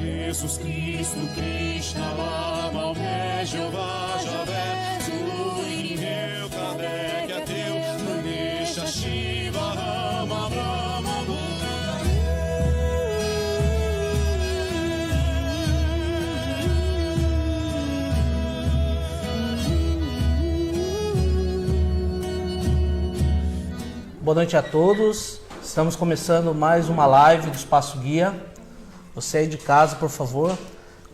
Jesus Cristo, Krishna, Lama, Omé, Jeová, Javé, Zulu, Inheu, Kardec, Ateu, Ganesha, Shiva, Rama, Brahma, Boa noite a todos. Estamos começando mais uma live do Espaço Guia. Você aí de casa, por favor,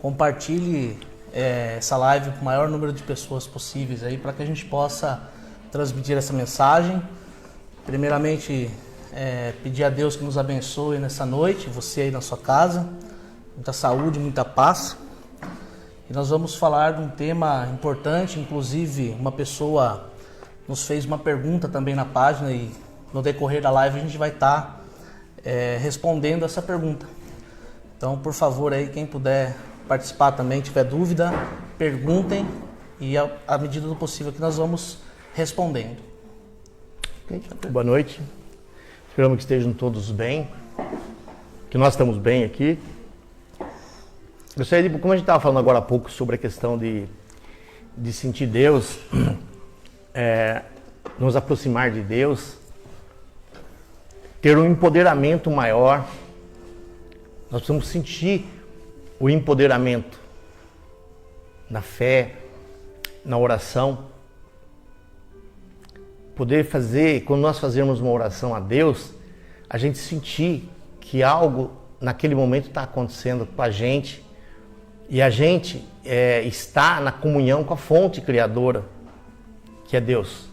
compartilhe essa live com o maior número de pessoas possíveis aí, para que a gente possa transmitir essa mensagem. Primeiramente, pedir a Deus que nos abençoe nessa noite, você aí na sua casa, muita saúde, muita paz. E nós vamos falar de um tema importante, inclusive uma pessoa nos fez uma pergunta também na página e no decorrer da live a gente vai estar respondendo essa pergunta. Então, por favor, aí quem puder participar também, tiver dúvida, perguntem e à medida do possível que nós vamos respondendo. Okay. Boa noite. Esperamos que estejam todos bem, que nós estamos bem aqui. Gostaria de, como a gente estava falando agora há pouco sobre a questão de sentir Deus, nos aproximar de Deus, ter um empoderamento maior. Nós precisamos sentir o empoderamento na fé, na oração. Poder fazer, quando nós fazermos uma oração a Deus, a gente sentir que algo naquele momento está acontecendo com a gente e a gente está na comunhão com a fonte criadora, que é Deus.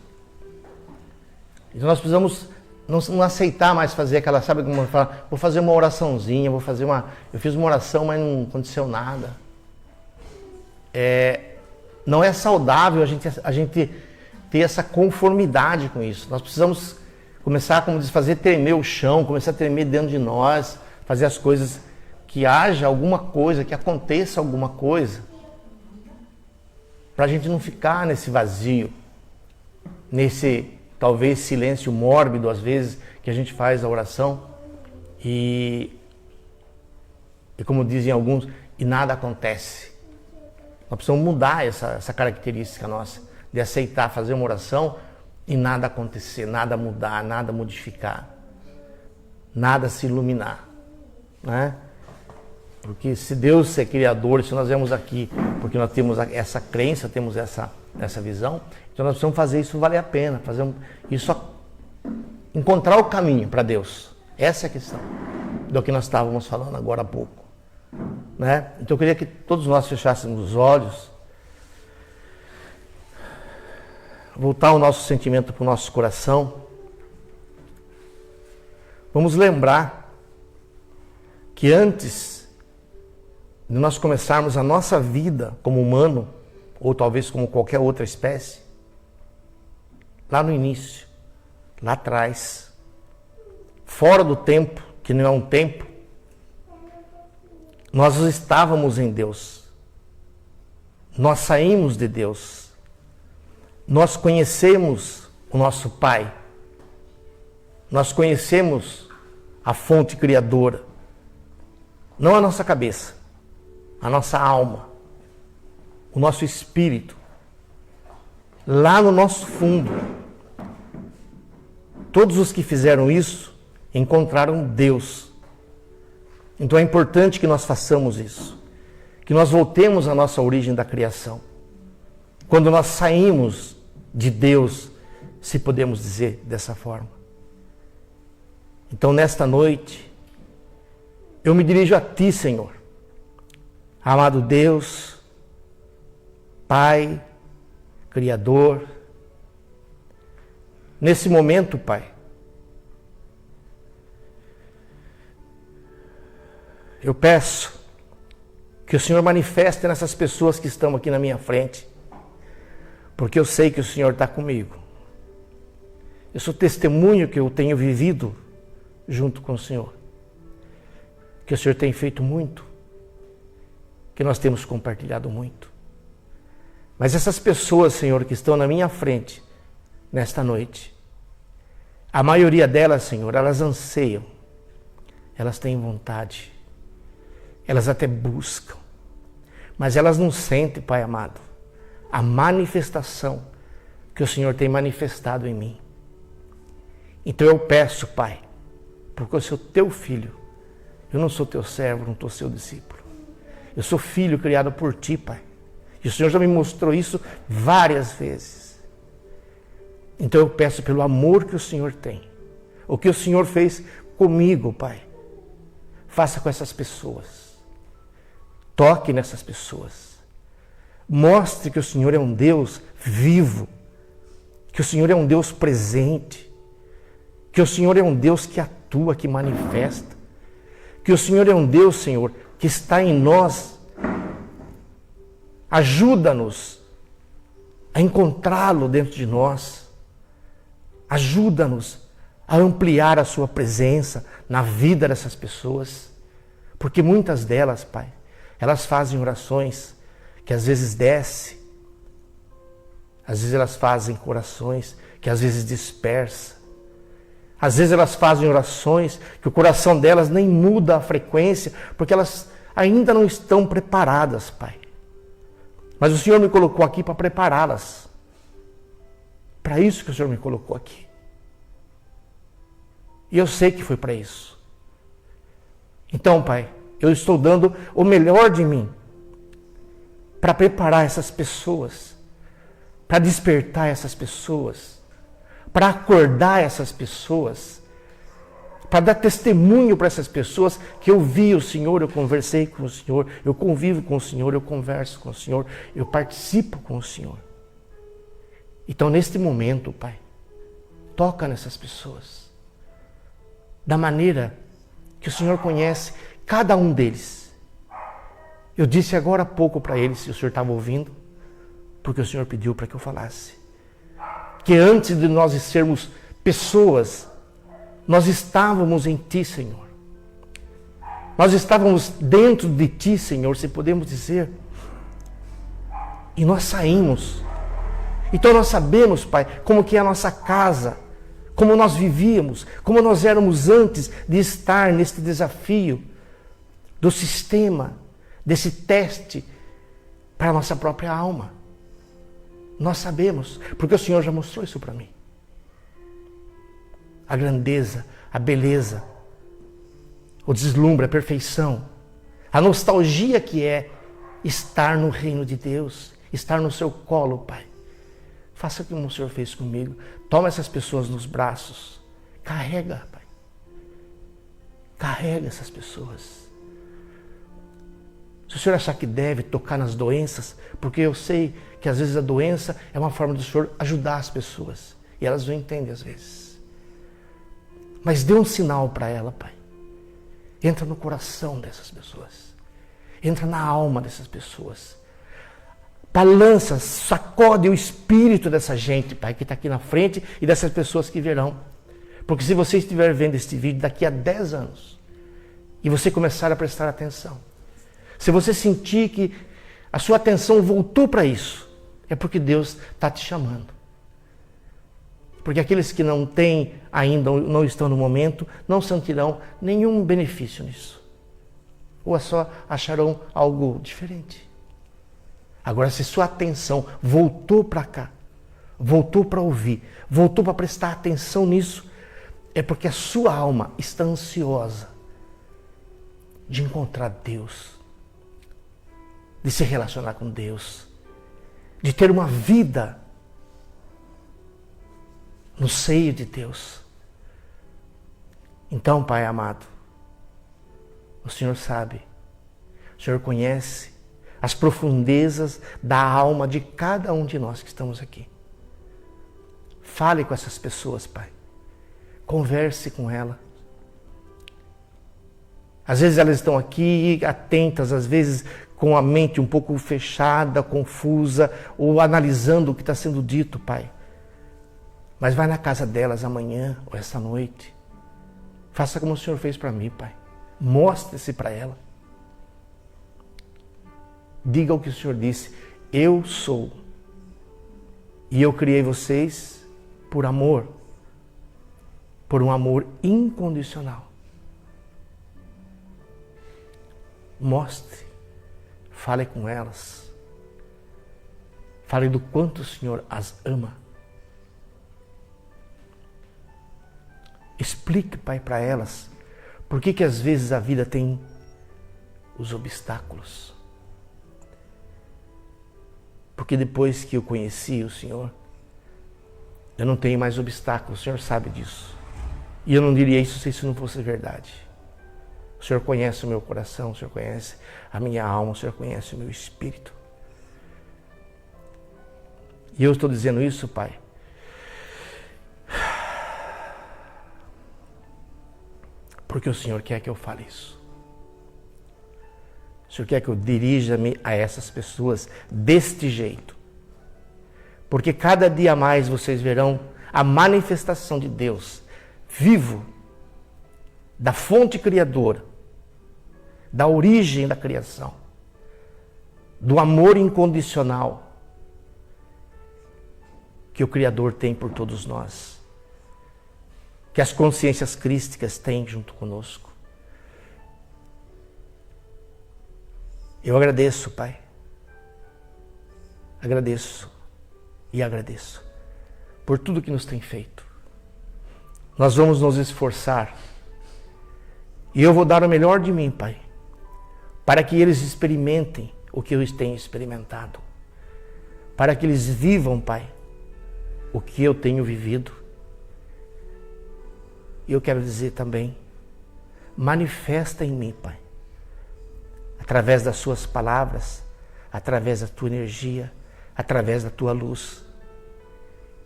Então nós precisamos não aceitar mais fazer aquela, sabe como fala, vou fazer uma oraçãozinha, eu fiz uma oração, mas não aconteceu nada. Não é saudável a gente ter essa conformidade com isso. Nós precisamos começar, como diz, fazer tremer o chão, começar a tremer dentro de nós, fazer as coisas, que haja alguma coisa, que aconteça alguma coisa, para a gente não ficar nesse vazio, nesse talvez silêncio mórbido, às vezes, que a gente faz a oração e como dizem alguns, e nada acontece. Nós precisamos mudar essa característica nossa, de aceitar fazer uma oração e nada acontecer, nada mudar, nada modificar, nada se iluminar, né? Porque se Deus é criador, se nós vemos aqui, porque nós temos essa crença, temos essa visão, então nós precisamos fazer isso valer a pena, encontrar o caminho para Deus. Essa é a questão do que nós estávamos falando agora há pouco, né? Então eu queria que todos nós fechássemos os olhos, voltar o nosso sentimento para o nosso coração. Vamos lembrar que antes de nós começarmos a nossa vida como humano, ou talvez como qualquer outra espécie, lá no início, lá atrás, fora do tempo, que não é um tempo, nós estávamos em Deus. Nós saímos de Deus. Nós conhecemos o nosso Pai. Nós conhecemos a fonte criadora. Não a nossa cabeça, a nossa alma, o nosso espírito. Lá no nosso fundo, todos os que fizeram isso encontraram Deus. Então é importante que nós façamos isso, que nós voltemos à nossa origem da criação. Quando nós saímos de Deus, se podemos dizer dessa forma. Então nesta noite, eu me dirijo a Ti, Senhor, amado Deus, Pai, Criador. Nesse momento, Pai, eu peço que o Senhor manifeste nessas pessoas que estão aqui na minha frente, porque eu sei que o Senhor está comigo. Eu sou testemunho que eu tenho vivido junto com o Senhor, que o Senhor tem feito muito, que nós temos compartilhado muito. Mas essas pessoas, Senhor, que estão na minha frente nesta noite, a maioria delas, Senhor, elas anseiam, elas têm vontade, elas até buscam, mas elas não sentem, Pai amado, a manifestação que o Senhor tem manifestado em mim. Então eu peço, Pai, porque eu sou teu filho, eu não sou teu servo, não sou seu discípulo. Eu sou filho criado por ti, Pai. E o Senhor já me mostrou isso várias vezes. Então eu peço pelo amor que o Senhor tem, o que o Senhor fez comigo, Pai, faça com essas pessoas. Toque nessas pessoas. Mostre que o Senhor é um Deus vivo, que o Senhor é um Deus presente, que o Senhor é um Deus que atua, que manifesta, que o Senhor é um Deus, Senhor, que está em nós. Ajuda-nos a encontrá-lo dentro de nós. Ajuda-nos a ampliar a sua presença na vida dessas pessoas, porque muitas delas, Pai, elas fazem orações que às vezes desce, às vezes elas fazem orações que às vezes dispersa. Às vezes elas fazem orações que o coração delas nem muda a frequência, porque elas ainda não estão preparadas, Pai. Mas o Senhor me colocou aqui para prepará-las. Para isso que o Senhor me colocou aqui. E eu sei que foi para isso. Então, Pai, eu estou dando o melhor de mim para preparar essas pessoas, para despertar essas pessoas, para acordar essas pessoas, para dar testemunho para essas pessoas que eu vi o Senhor, eu conversei com o Senhor, eu convivo com o Senhor, eu converso com o Senhor, eu participo com o Senhor. Então, neste momento, Pai, toca nessas pessoas, da maneira que o Senhor conhece cada um deles. Eu disse agora há pouco para eles, se o Senhor estava ouvindo, porque o Senhor pediu para que eu falasse, que antes de nós sermos pessoas, nós estávamos em Ti, Senhor. Nós estávamos dentro de Ti, Senhor, se podemos dizer. E nós saímos. Então nós sabemos, Pai, como que é a nossa casa, como nós vivíamos, como nós éramos antes de estar neste desafio do sistema, desse teste para a nossa própria alma. Nós sabemos, porque o Senhor já mostrou isso para mim. A grandeza, a beleza, o deslumbre, a perfeição, a nostalgia que é estar no reino de Deus, estar no seu colo, Pai. Faça como o Senhor fez comigo. Toma essas pessoas nos braços. Carrega, Pai. Carrega essas pessoas. Se o Senhor achar que deve tocar nas doenças, porque eu sei que às vezes a doença é uma forma do Senhor ajudar as pessoas. E elas não entendem às vezes. Mas dê um sinal para ela, Pai. Entra no coração dessas pessoas. Entra na alma dessas pessoas. Balança, sacode o espírito dessa gente, Pai, que está aqui na frente e dessas pessoas que virão. Porque se você estiver vendo este vídeo daqui a 10 anos e você começar a prestar atenção, se você sentir que a sua atenção voltou para isso, é porque Deus está te chamando. Porque aqueles que não têm ainda, não estão no momento, não sentirão nenhum benefício nisso. Ou só acharão algo diferente. Agora, se sua atenção voltou para cá, voltou para ouvir, voltou para prestar atenção nisso, é porque a sua alma está ansiosa de encontrar Deus, de se relacionar com Deus, de ter uma vida no seio de Deus. Então, Pai amado, o Senhor sabe, o Senhor conhece as profundezas da alma de cada um de nós que estamos aqui. Fale com essas pessoas, Pai. Converse com elas. Às vezes elas estão aqui atentas, às vezes com a mente um pouco fechada, confusa, ou analisando o que está sendo dito, Pai. Mas vai na casa delas amanhã ou esta noite. Faça como o Senhor fez para mim, Pai. Mostre-se para ela. Diga o que o Senhor disse. Eu sou. E eu criei vocês por amor. Por um amor incondicional. Mostre, fale com elas. Fale do quanto o Senhor as ama. Explique, Pai, para elas por que às vezes a vida tem os obstáculos. Porque depois que eu conheci o Senhor, eu não tenho mais obstáculos, o Senhor sabe disso. E eu não diria isso se isso não fosse verdade. O Senhor conhece o meu coração, o Senhor conhece a minha alma, o Senhor conhece o meu espírito. E eu estou dizendo isso, Pai, porque o Senhor quer que eu fale isso. O Senhor quer que eu dirija-me a essas pessoas deste jeito. Porque cada dia mais vocês verão a manifestação de Deus vivo, da fonte criadora, da origem da criação, do amor incondicional que o Criador tem por todos nós, que as consciências crísticas têm junto conosco. Eu agradeço, Pai. Agradeço e agradeço por tudo que nos tem feito. Nós vamos nos esforçar e eu vou dar o melhor de mim, Pai, para que eles experimentem o que eu tenho experimentado, para que eles vivam, Pai, o que eu tenho vivido. E eu quero dizer também, manifesta em mim, Pai, através das suas palavras, através da tua energia, através da tua luz.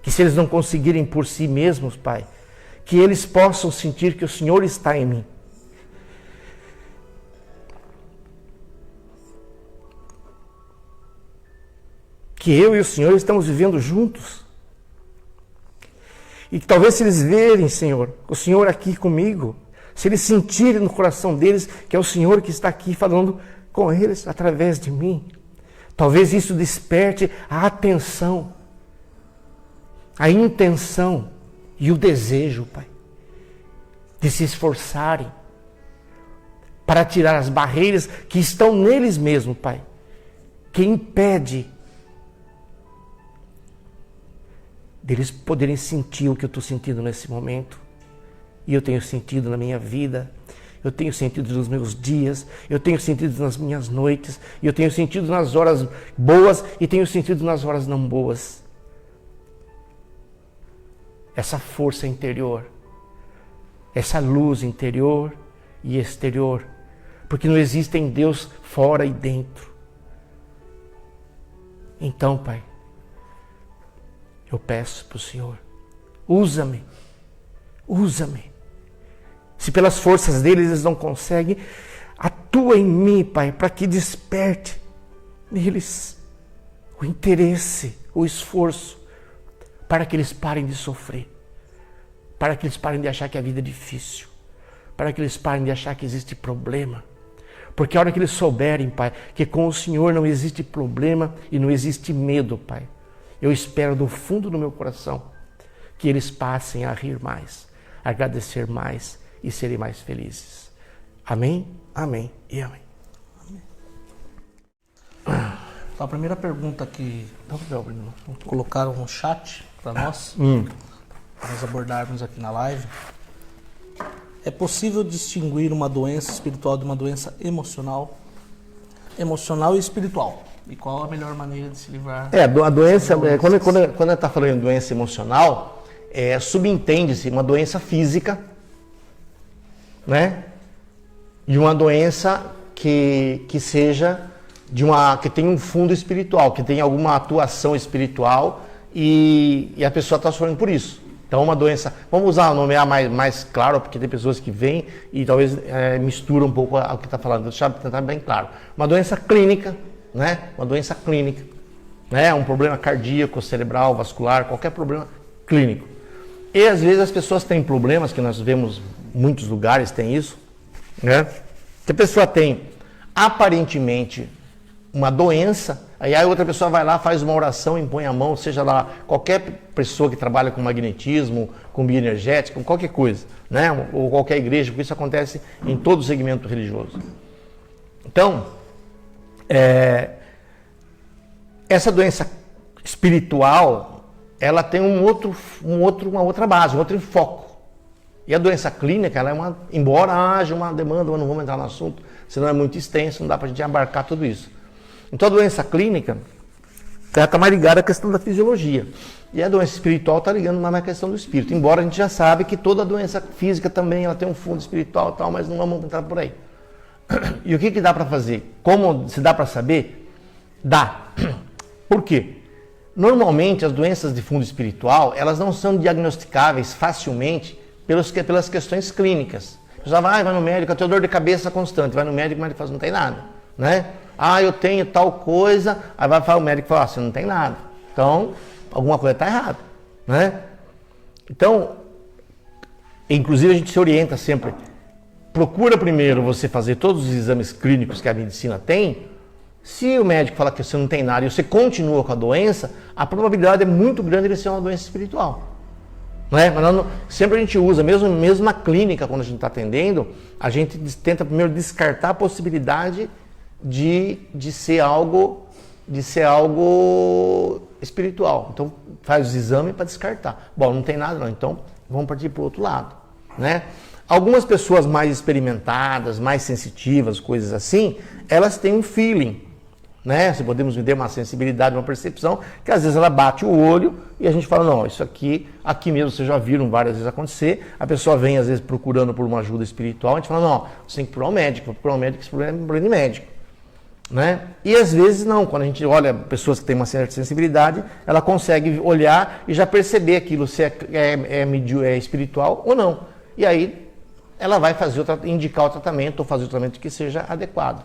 Que se eles não conseguirem por si mesmos, Pai, que eles possam sentir que o Senhor está em mim. Que eu e o Senhor estamos vivendo juntos. E que talvez se eles verem, Senhor, o Senhor aqui comigo, se eles sentirem no coração deles que é o Senhor que está aqui falando com eles através de mim, talvez isso desperte a atenção, a intenção e o desejo, Pai, de se esforçarem para tirar as barreiras que estão neles mesmos, Pai, que impede deles poderem sentir o que eu estou sentindo nesse momento. E eu tenho sentido na minha vida, eu tenho sentido nos meus dias, eu tenho sentido nas minhas noites, e eu tenho sentido nas horas boas e tenho sentido nas horas não boas. Essa força interior, essa luz interior e exterior, porque não existe em Deus fora e dentro. Então, Pai, eu peço para o Senhor, usa-me. Se pelas forças deles eles não conseguem, atua em mim, Pai, para que desperte neles o interesse, o esforço, para que eles parem de sofrer, para que eles parem de achar que a vida é difícil, para que eles parem de achar que existe problema. Porque a hora que eles souberem, Pai, que com o Senhor não existe problema e não existe medo, Pai, eu espero do fundo do meu coração que eles passem a rir mais, a agradecer mais e serem mais felizes. Amém, amém e amém. Então, a primeira pergunta que colocaram no chat para nós, para nós abordarmos aqui na live: é possível distinguir uma doença espiritual de uma doença emocional? Emocional e espiritual. E qual a melhor maneira de se livrar? A doença, quando está falando de doença emocional, subentende-se uma doença física, né? De uma doença que seja que tem um fundo espiritual, que tem alguma atuação espiritual e a pessoa está sofrendo por isso. Então, uma doença, vamos usar o nome mais claro, porque tem pessoas que vêm e talvez misturam um pouco o que está falando. Deixa eu tentar bem claro. Uma doença clínica, né? Uma doença clínica, né? Um problema cardíaco, cerebral, vascular, qualquer problema clínico. E às vezes as pessoas têm problemas, que nós vemos em muitos lugares tem isso, né? Que a pessoa tem aparentemente uma doença, aí a outra pessoa vai lá, faz uma oração, impõe a mão, seja lá qualquer pessoa que trabalha com magnetismo, com bioenergética, com qualquer coisa, né? Ou qualquer igreja, porque isso acontece em todo segmento religioso. Então, essa doença espiritual, ela tem uma outra base, um outro foco. E a doença clínica, ela embora haja uma demanda, mas não vamos entrar no assunto, senão é muito extenso, não dá para a gente abarcar tudo isso. Então a doença clínica, ela está mais ligada à questão da fisiologia. E a doença espiritual está ligando mais à questão do espírito. Embora a gente já sabe que toda doença física também ela tem um fundo espiritual e tal, mas não vamos entrar por aí. E o que dá para fazer? Como se dá para saber? Dá. Por quê? Normalmente as doenças de fundo espiritual, elas não são diagnosticáveis facilmente pelas questões clínicas. Já vai no médico, eu tenho dor de cabeça constante, vai no médico, o médico fala, não tem nada, né? Eu tenho tal coisa, aí vai falar, o médico fala, você não tem nada. Então, alguma coisa está errada, né? Então, inclusive a gente se orienta sempre, procura primeiro você fazer todos os exames clínicos que a medicina tem. Se o médico fala que você não tem nada e você continua com a doença, a probabilidade é muito grande de ser uma doença espiritual. Não é? Mas sempre a gente usa, mesmo na clínica, quando a gente está atendendo, a gente tenta primeiro descartar a possibilidade de ser algo espiritual. Então faz os exames para descartar. Bom, não tem nada não, então vamos partir para o outro lado, né? Algumas pessoas mais experimentadas, mais sensitivas, coisas assim, elas têm um feeling, né? Se podemos vender uma sensibilidade, uma percepção, que às vezes ela bate o olho e a gente fala, não, isso aqui mesmo vocês já viram várias vezes acontecer, a pessoa vem às vezes procurando por uma ajuda espiritual, a gente fala, não, você tem que procurar um médico, esse problema é um problema de médico, né? E às vezes não, quando a gente olha pessoas que têm uma certa sensibilidade, ela consegue olhar e já perceber aquilo, se é espiritual ou não, e aí ela vai indicar o tratamento ou fazer o tratamento que seja adequado.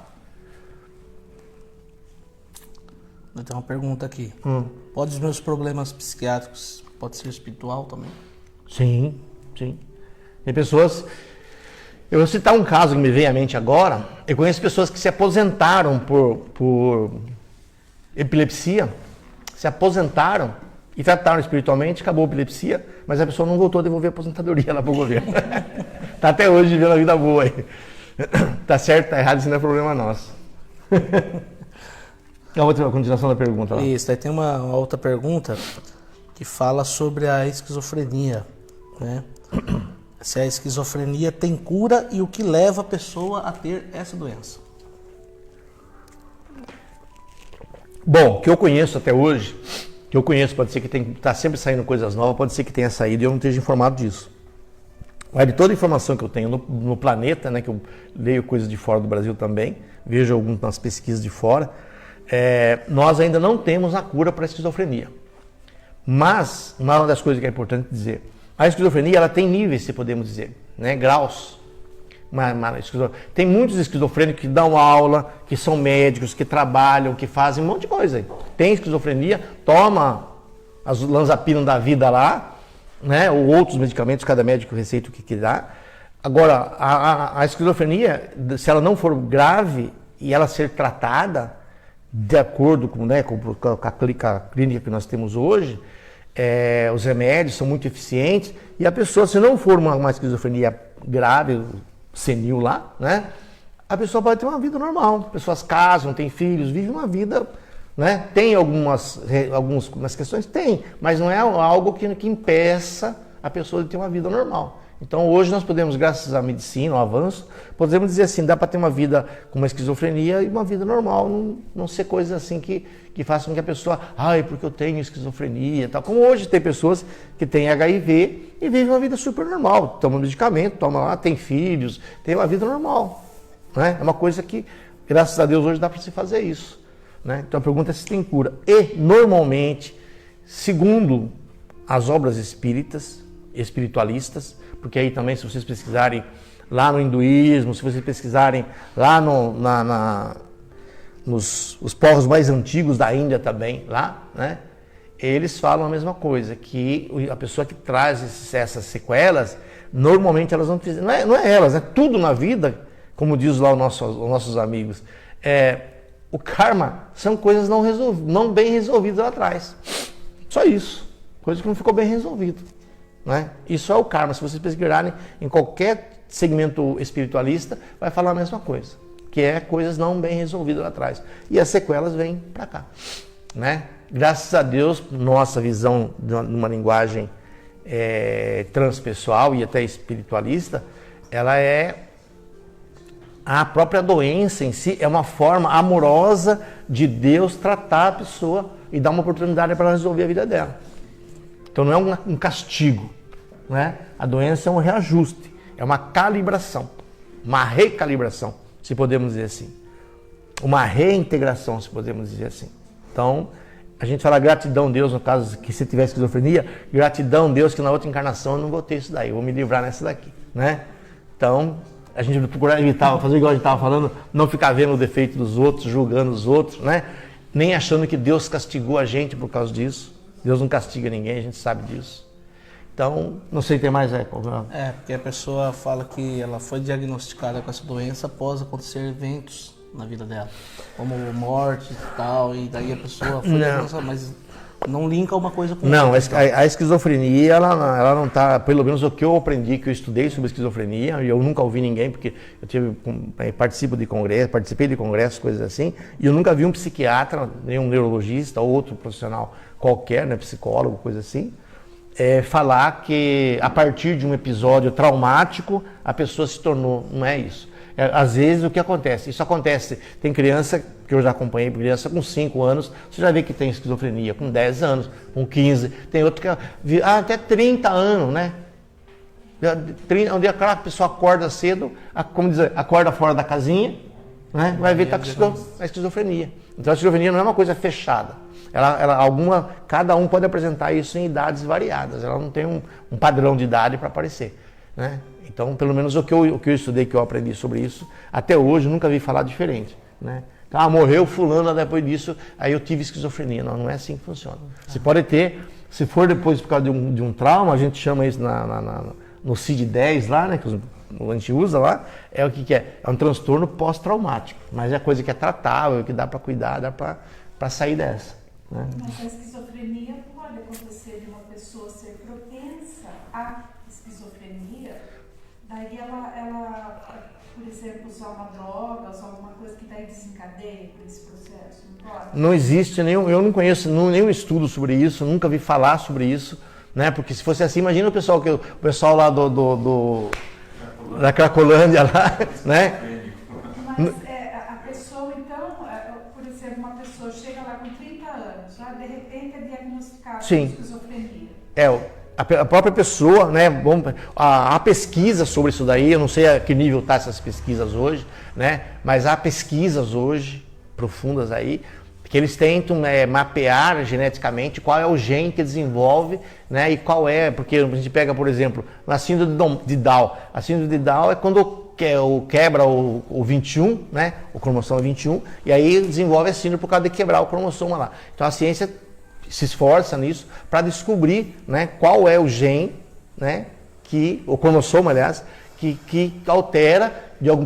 Eu tenho uma pergunta aqui. Pode os meus problemas psiquiátricos, pode ser espiritual também? Sim. Tem pessoas... Eu vou citar um caso que me veio à mente agora. Eu conheço pessoas que se aposentaram por epilepsia, se aposentaram e trataram espiritualmente, acabou a epilepsia, mas a pessoa não voltou a devolver a aposentadoria lá para o governo. Está até hoje vivendo a vida boa aí. Tá certo, tá errado, isso não é problema nosso. A outra continuação da pergunta lá. Isso, aí tem uma outra pergunta que fala sobre a esquizofrenia, né? Se a esquizofrenia tem cura e o que leva a pessoa a ter essa doença. Bom, que eu conheço até hoje, pode ser que está sempre saindo coisas novas, pode ser que tenha saído e eu não esteja informado disso. Mas de toda a informação que eu tenho no planeta, né, que eu leio coisas de fora do Brasil também, vejo algumas pesquisas de fora, nós ainda não temos a cura para a esquizofrenia. Mas, uma das coisas que é importante dizer, a esquizofrenia ela tem níveis, se podemos dizer, né, graus. Tem muitos esquizofrênicos que dão aula, que são médicos, que trabalham, que fazem um monte de coisa aí. Tem esquizofrenia, toma as lanzapinas da vida lá, né, ou outros medicamentos, cada médico receita o que dá. Agora, a esquizofrenia, se ela não for grave e ela ser tratada de acordo com a clínica que nós temos hoje, os remédios são muito eficientes e a pessoa, se não for uma esquizofrenia grave, senil lá, né, a pessoa pode ter uma vida normal. Pessoas casam, têm filhos, vivem uma vida, né? Tem algumas questões? Tem, mas não é algo que impeça a pessoa de ter uma vida normal. Então hoje nós podemos, graças à medicina, ao avanço, podemos dizer assim, dá para ter uma vida com uma esquizofrenia e uma vida normal, não ser coisas assim que façam com que a pessoa, porque eu tenho esquizofrenia e tal. Como hoje tem pessoas que têm HIV e vivem uma vida super normal, tomam medicamento, tomam lá, tem filhos, tem uma vida normal, né? É uma coisa que, graças a Deus, hoje dá para se fazer isso, né? Então a pergunta é se tem cura. E, normalmente, segundo as obras espiritualistas, porque aí também, se vocês pesquisarem lá no hinduísmo, se vocês pesquisarem lá nos povos mais antigos da Índia também, lá, né, eles falam a mesma coisa, que a pessoa que traz essas sequelas, normalmente elas não precisam, não é elas, né, tudo na vida, como diz lá os nossos amigos, o karma são coisas não bem resolvidas lá atrás. Só isso, coisa que não ficou bem resolvida. Né? Isso é o karma. Se vocês pesquisarem em qualquer segmento espiritualista, vai falar a mesma coisa. que é coisas não bem resolvidas lá atrás. E as sequelas vêm para cá, né? Graças a Deus, nossa visão de uma linguagem transpessoal e até espiritualista, ela é a própria doença em si, é uma forma amorosa de Deus tratar a pessoa e dar uma oportunidade para ela resolver a vida dela. Então não é um castigo, né? A doença é um reajuste, é uma calibração, uma recalibração, se podemos dizer assim. Uma reintegração, se podemos dizer assim. Então, a gente fala gratidão a Deus, no caso que se tiver esquizofrenia, gratidão a Deus que na outra encarnação eu não vou ter isso daí, eu vou me livrar nessa daqui, né? Então, a gente procurar evitar, fazer igual a gente estava falando, não ficar vendo o defeito dos outros, julgando os outros, né? Nem achando que Deus castigou a gente por causa disso. Deus não castiga ninguém, a gente sabe disso. Então, não sei, tem mais porque a pessoa fala que ela foi diagnosticada com essa doença após acontecer eventos na vida dela, como morte e tal, e daí a pessoa foi diagnosticada, mas não linka uma coisa com outra. Não, a esquizofrenia, ela não está, pelo menos o que eu aprendi, que eu estudei sobre esquizofrenia, e eu nunca ouvi ninguém, porque eu participei de congressos, coisas assim, e eu nunca vi um psiquiatra, nenhum neurologista ou outro profissional qualquer, né, psicólogo, coisa assim, falar que a partir de um episódio traumático a pessoa se tornou, não é isso. Às vezes o que acontece? Isso acontece, tem criança que eu já acompanhei, criança com 5 anos, você já vê que tem esquizofrenia, com 10 anos, com 15, tem outro que até 30 anos, né? Um dia a pessoa acorda cedo, como dizer, acorda fora da casinha, né? Vai ver que está com a esquizofrenia. Então a esquizofrenia não é uma coisa fechada. Cada um pode apresentar isso em idades variadas, ela não tem um padrão de idade para aparecer, né? Então, pelo menos o que eu estudei, que eu aprendi sobre isso, até hoje eu nunca vi falar diferente, né? Morreu fulano depois disso, aí eu tive esquizofrenia. Não é assim que funciona. Você pode ter, se for depois por causa de um trauma, a gente chama isso no CID-10 lá, né, que a gente usa lá, o que é? É um transtorno pós-traumático, mas é coisa que é tratável, que dá para cuidar, dá para sair dessa, né? Mas a esquizofrenia pode acontecer de uma pessoa ser propensa à esquizofrenia, daí ela, por exemplo, usar uma droga, usar alguma coisa que daí desencadeia por esse processo, não pode? Não existe eu não conheço nenhum estudo sobre isso, nunca vi falar sobre isso, né? Porque se fosse assim, imagina o pessoal lá da Cracolândia lá, né? Mas a pessoa, então, por exemplo, uma pessoa chega lá com 30 anos, já de repente é diagnosticada com esquizofrenia. A própria pessoa, né? A pesquisa sobre isso daí, eu não sei a que nível está essas pesquisas hoje, né? Mas há pesquisas hoje profundas aí que eles tentam mapear geneticamente qual é o gene que desenvolve, né? E qual porque a gente pega, por exemplo, na síndrome de Down. A síndrome de Down é quando quebra o 21, né? O cromossomo 21, e aí desenvolve a síndrome por causa de quebrar o cromossomo lá. Então a ciência se esforça nisso para descobrir, né, qual é o gene, né, o cromossomo, aliás, que altera,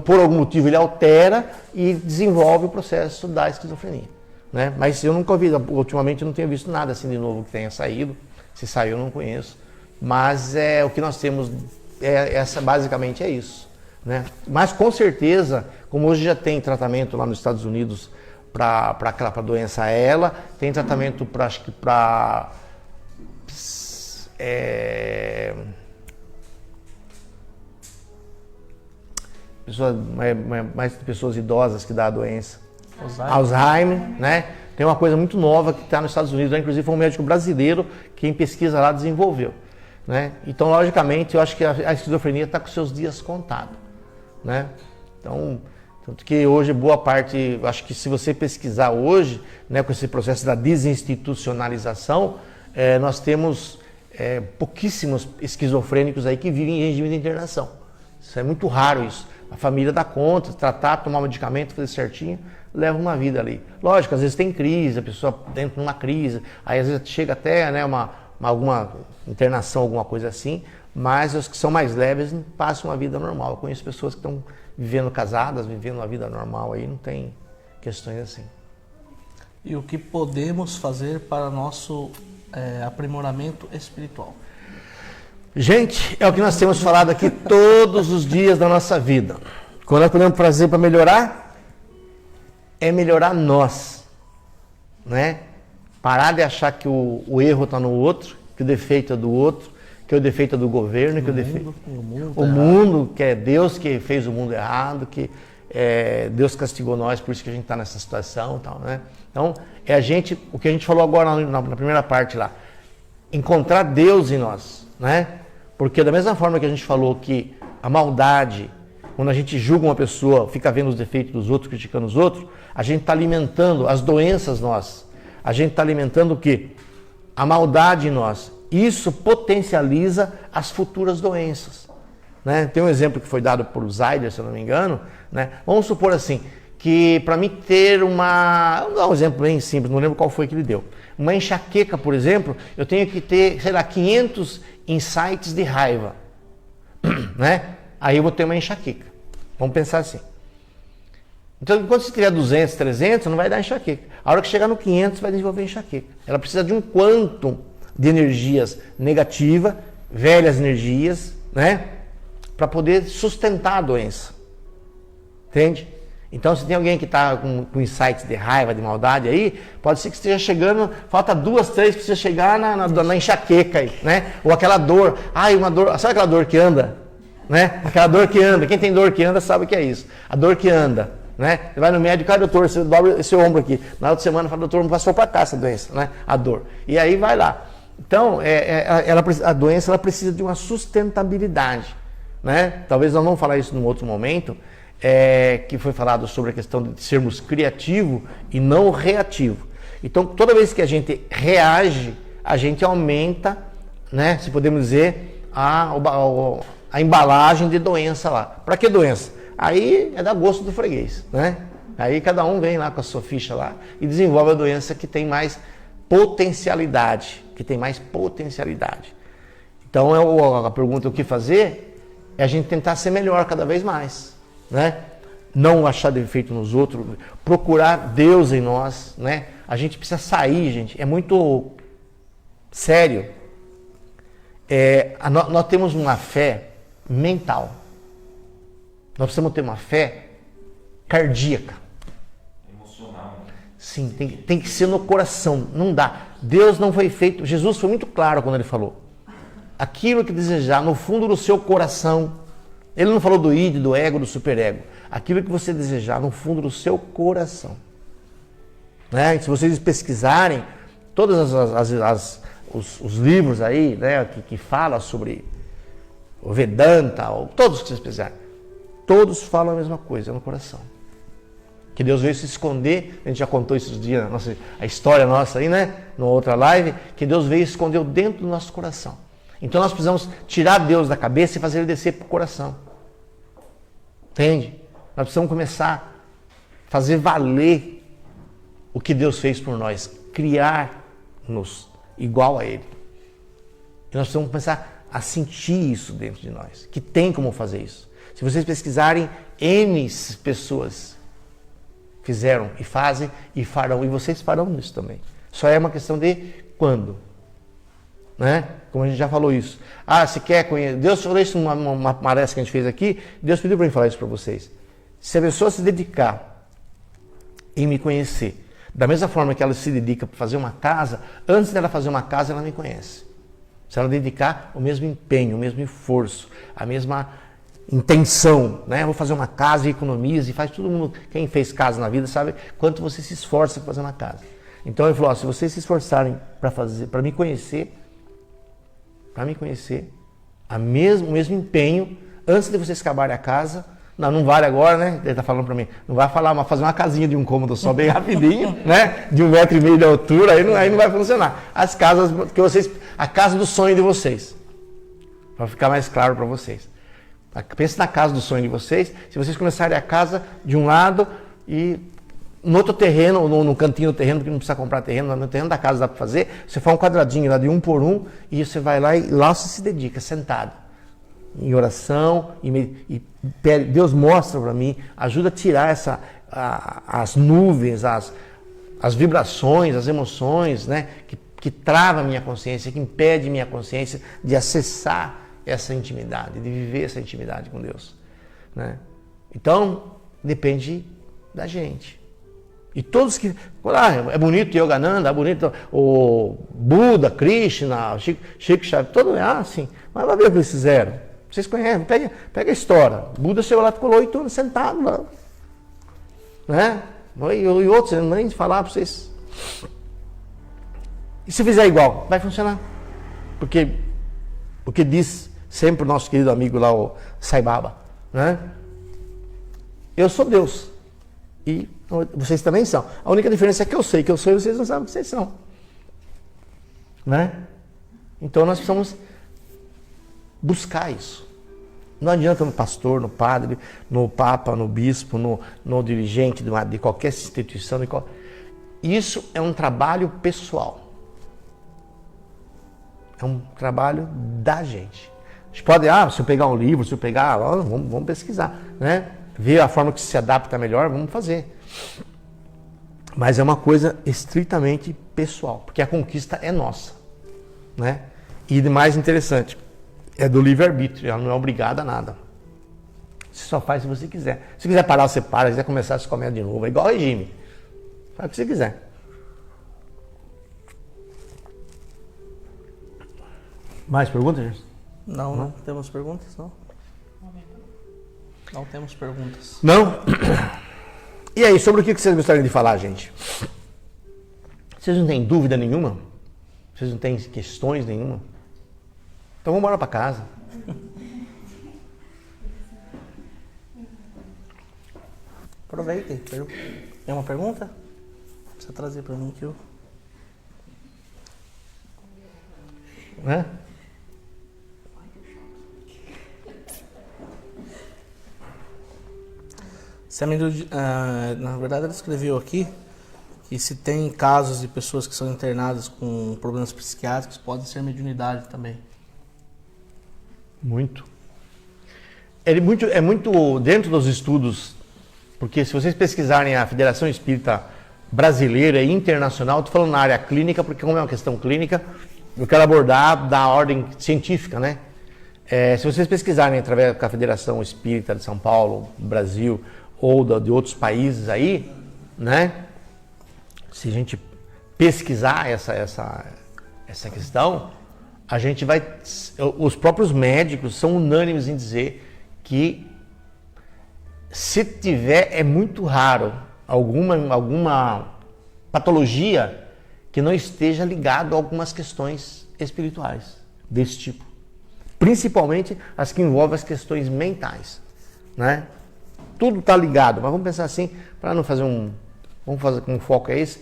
por algum motivo ele altera e desenvolve o processo da esquizofrenia, né? Mas eu nunca ouvi, ultimamente eu não tenho visto nada assim de novo que tenha saído. Se saiu eu não conheço, mas o que nós temos basicamente é isso, né? Mas com certeza, como hoje já tem tratamento lá nos Estados Unidos para a doença tem tratamento para mais pessoas idosas que dá a doença. Alzheimer, né? Tem uma coisa muito nova que está nos Estados Unidos, inclusive foi um médico brasileiro que em pesquisa lá desenvolveu, né? Então, logicamente, eu acho que a esquizofrenia está com seus dias contados, né? Então, tanto que hoje boa parte, acho que se você pesquisar hoje, né, com esse processo da desinstitucionalização, nós temos pouquíssimos esquizofrênicos aí que vivem em regime de internação. Isso é muito raro isso. A família dá conta, tratar, tomar medicamento, fazer certinho, leva uma vida ali. Lógico, às vezes tem crise, a pessoa dentro de uma crise, aí às vezes chega até, né, alguma internação, alguma coisa assim, mas os que são mais leves passam uma vida normal. Eu conheço pessoas que estão vivendo casadas, vivendo uma vida normal aí, não tem questões assim. E o que podemos fazer para nosso aprimoramento espiritual? Gente, é o que nós temos falado aqui todos os dias da nossa vida. Quando nós podemos fazer para melhorar, é melhorar nós, né? Parar de achar que o erro está no outro, que o defeito é do outro, que o defeito é do governo, que o mundo, que é Deus que fez o mundo errado, que Deus castigou nós, por isso que a gente está nessa situação e tal, né? Então, o que a gente falou agora na primeira parte lá, encontrar Deus em nós, né? Porque da mesma forma que a gente falou que a maldade, quando a gente julga uma pessoa, fica vendo os defeitos dos outros, criticando os outros, a gente está alimentando as doenças nós. A gente está alimentando o quê? A maldade em nós. Isso potencializa as futuras doenças. Né? Tem um exemplo que foi dado por Zaider, se eu não me engano. Né? Vamos supor assim, que para mim ter uma... Vamos dar um exemplo bem simples, não lembro qual foi que ele deu. Uma enxaqueca, por exemplo, eu tenho que ter, sei lá, 500 insights de raiva. Né? Aí eu vou ter uma enxaqueca. Vamos pensar assim. Então, quando você tiver 200, 300, não vai dar enxaqueca. A hora que chegar no 500, vai desenvolver enxaqueca. Ela precisa de um quantum de energias negativas, velhas energias, né? Para poder sustentar a doença. Entende? Então, se tem alguém que está com insights de raiva, de maldade aí, pode ser que esteja chegando, falta 2, 3 para você chegar na enxaqueca aí, né? Ou aquela dor. Uma dor, sabe aquela dor que anda? Né? Aquela dor que anda. Quem tem dor que anda sabe o que é isso. A dor que anda. Né? Você vai no médico, doutor, você dobra esse ombro aqui. Na outra semana, fala, doutor, não passou para cá essa doença, né? A dor. E aí vai lá. Então, a doença ela precisa de uma sustentabilidade. Né? Talvez nós vamos falar isso num outro momento, que foi falado sobre a questão de sermos criativos e não reativos. Então, toda vez que a gente reage, a gente aumenta, né, se podemos dizer, a embalagem de doença lá. Para que doença? Aí é da gosto do freguês, né? Aí cada um vem lá com a sua ficha lá e desenvolve a doença que tem mais potencialidade, Então a pergunta o que fazer é a gente tentar ser melhor cada vez mais, né? Não achar defeito nos outros, procurar Deus em nós, né? A gente precisa sair, gente, é muito sério. Nós temos uma fé mental. Nós precisamos ter uma fé cardíaca. Emocional. Sim, tem que ser no coração. Não dá. Deus não foi feito... Jesus foi muito claro quando ele falou. Aquilo que desejar no fundo do seu coração. Ele não falou do id, do ego, do superego. Aquilo que você desejar no fundo do seu coração. Né? E se vocês pesquisarem todos os livros aí, né, que falam sobre o Vedanta, ou todos que vocês pesquisarem, todos falam a mesma coisa, é no coração. Que Deus veio se esconder, a gente já contou esses dias, a história nossa aí, né? Numa outra live, que Deus veio e escondeu dentro do nosso coração. Então nós precisamos tirar Deus da cabeça e fazer ele descer para o coração. Entende? Nós precisamos começar a fazer valer o que Deus fez por nós, criar-nos igual a Ele. E nós precisamos começar a sentir isso dentro de nós, que tem como fazer isso. Se vocês pesquisarem, N pessoas fizeram e fazem e farão. E vocês farão isso também. Só é uma questão de quando. Né? Como a gente já falou isso. Se quer conhecer... Deus falou isso numa palestra que a gente fez aqui. Deus pediu para mim falar isso para vocês. Se a pessoa se dedicar em me conhecer, da mesma forma que ela se dedica para fazer uma casa, antes dela fazer uma casa, ela me conhece. Se ela dedicar o mesmo empenho, o mesmo esforço, a mesma... intenção, né? Vou fazer uma casa e economiza e faz todo mundo, quem fez casa na vida sabe quanto você se esforça para fazer uma casa. Então ele falou, se vocês se esforçarem para me conhecer, o mesmo empenho, antes de vocês acabarem a casa, não vale agora, né? Ele está falando para mim, não vai fazer uma casinha de um cômodo só bem rapidinho, né? De 1,5 metro de altura, aí não vai funcionar. As casas que a casa do sonho de vocês, para ficar mais claro para vocês. Pense na casa do sonho de vocês. Se vocês começarem a casa de um lado e no outro terreno, ou no cantinho do terreno, porque não precisa comprar terreno, no terreno da casa dá para fazer, você faz um quadradinho lá de 1 por 1 e você vai lá e lá você se dedica, sentado, em oração, e pede, Deus mostra para mim, ajuda a tirar as nuvens, as vibrações, as emoções, né, que trava a minha consciência, que impede minha consciência de acessar essa intimidade, de viver essa intimidade com Deus, né? Então, depende da gente, E todos que... é bonito Yogananda, é bonito o Buda, Krishna, Chico Xavier, todo assim. Mas vai ver o que eles fizeram. Vocês conhecem, pega a história. Buda chegou lá, ficou 8 anos sentado lá. Né? E outros, eu não nem falar para vocês. E se fizer igual, vai funcionar. Porque diz sempre o nosso querido amigo lá, o Sai Baba, né? Eu sou Deus. E vocês também são. A única diferença é que eu sei que eu sou e vocês não sabem que vocês são. Né? Então nós precisamos buscar isso. Não adianta no pastor, no padre, no papa, no bispo, no dirigente de qualquer instituição. Isso é um trabalho pessoal. É um trabalho da gente. A gente pode, se eu pegar um livro, se eu pegar, vamos pesquisar, né? Ver a forma que se adapta melhor, vamos fazer. Mas é uma coisa estritamente pessoal, porque a conquista é nossa, né? E de mais interessante, é do livre-arbítrio, ela não é obrigada a nada. Você só faz se você quiser. Se quiser parar, você para. Se quiser começar, você começa de novo. É igual regime. Faz o que você quiser. Mais perguntas, gente? Não temos perguntas, não? Não temos perguntas. Não? E aí, sobre o que vocês gostariam de falar, gente? Vocês não têm dúvida nenhuma? Vocês não têm questões nenhuma? Então vamos embora para casa. Aproveitem. Tem uma pergunta? Precisa trazer para mim que eu... Né? Na verdade, ela escreveu aqui que se tem casos de pessoas que são internadas com problemas psiquiátricos, pode ser mediunidade também. Muito. É muito dentro dos estudos, porque se vocês pesquisarem a Federação Espírita Brasileira e Internacional, estou falando na área clínica, porque como é uma questão clínica, eu quero abordar da ordem científica, né? Se vocês pesquisarem através da Federação Espírita de São Paulo, do Brasil, ou de outros países aí, né? Se a gente pesquisar essa questão, a gente vai... Os próprios médicos são unânimes em dizer que se tiver, é muito raro alguma patologia que não esteja ligado a algumas questões espirituais desse tipo. Principalmente as que envolvem as questões mentais, né? Tudo está ligado, mas vamos pensar assim, para não fazer vamos fazer com foco é esse,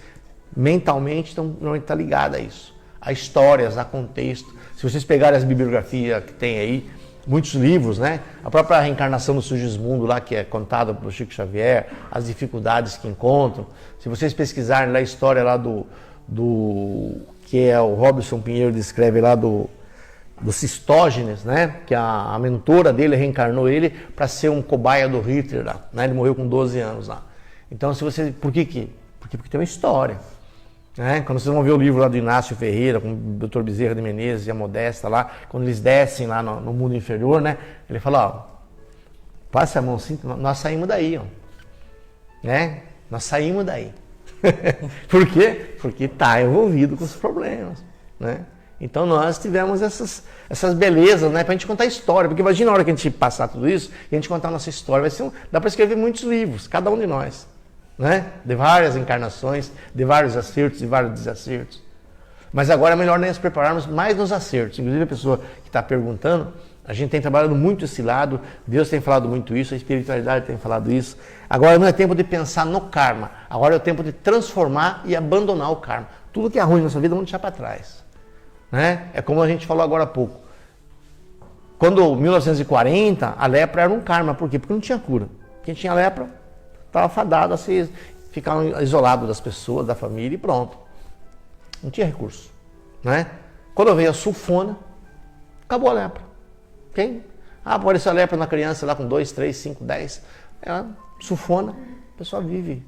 mentalmente, então, normalmente está ligado a isso. A histórias, a contexto. Se vocês pegarem as bibliografias que tem aí, muitos livros, né? A própria reencarnação do Sigismundo lá, que é contada pelo Chico Xavier, as dificuldades que encontram. Se vocês pesquisarem lá a história lá do que é o Robson Pinheiro descreve lá do Cistógenes, né? Que a mentora dele reencarnou ele para ser um cobaia do Hitler lá, né? Ele morreu com 12 anos lá. Então, por que? Porque tem uma história, né? Quando vocês vão ver o livro lá do Inácio Ferreira, com o Dr. Bezerra de Menezes e a Modesta lá, quando eles descem lá no mundo inferior, né? Ele fala, passe a mão assim, nós saímos daí, né? Nós saímos daí. Por quê? Porque está envolvido com os problemas, né? Então nós tivemos essas belezas, né, para a gente contar a história, porque imagina a hora que a gente passar tudo isso e a gente contar a nossa história, dá para escrever muitos livros, cada um de nós, né, de várias encarnações, de vários acertos e vários desacertos. Mas agora é melhor nós prepararmos mais nos acertos. Inclusive a pessoa que está perguntando, a gente tem trabalhado muito esse lado, Deus tem falado muito isso, a espiritualidade tem falado isso. Agora não é tempo de pensar no karma, agora é o tempo de transformar e abandonar o karma. Tudo que é ruim na nossa vida vamos deixar para trás. Né? É como a gente falou agora há pouco. Quando, em 1940, a lepra era um karma. Por quê? Porque não tinha cura. Quem tinha lepra estava fadado a ficar isolado das pessoas, da família e pronto. Não tinha recurso. Né? Quando veio a sulfona, acabou a lepra. Quem? Apareceu a lepra na criança lá com 2, 3, 5, 10. Ela sulfona, a pessoa vive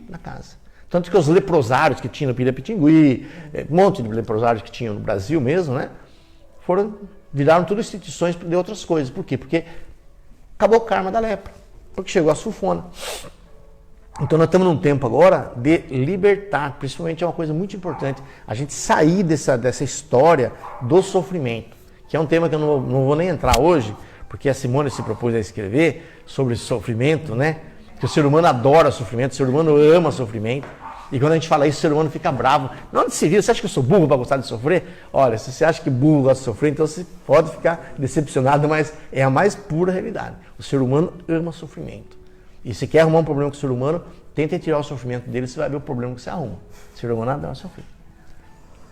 na casa. Tanto que os leprosários que tinham no Pirapitingui, um monte de leprosários que tinham no Brasil mesmo, né? Viraram tudo instituições de outras coisas. Por quê? Porque acabou o karma da lepra. Porque chegou a sulfona. Então nós estamos num tempo agora de libertar, principalmente é uma coisa muito importante, a gente sair dessa história do sofrimento, que é um tema que eu não vou nem entrar hoje, porque a Simone se propôs a escrever sobre sofrimento, né? Que o ser humano adora sofrimento, o ser humano ama sofrimento, e quando a gente fala isso, o ser humano fica bravo. Não, onde se viu? Você acha que eu sou burro para gostar de sofrer? Olha, se você acha que burro gosta de sofrer, então você pode ficar decepcionado, mas é a mais pura realidade. O ser humano ama sofrimento. E se quer arrumar um problema com o ser humano, tenta tirar o sofrimento dele, você vai ver o problema que você arruma. O ser humano adora sofrer.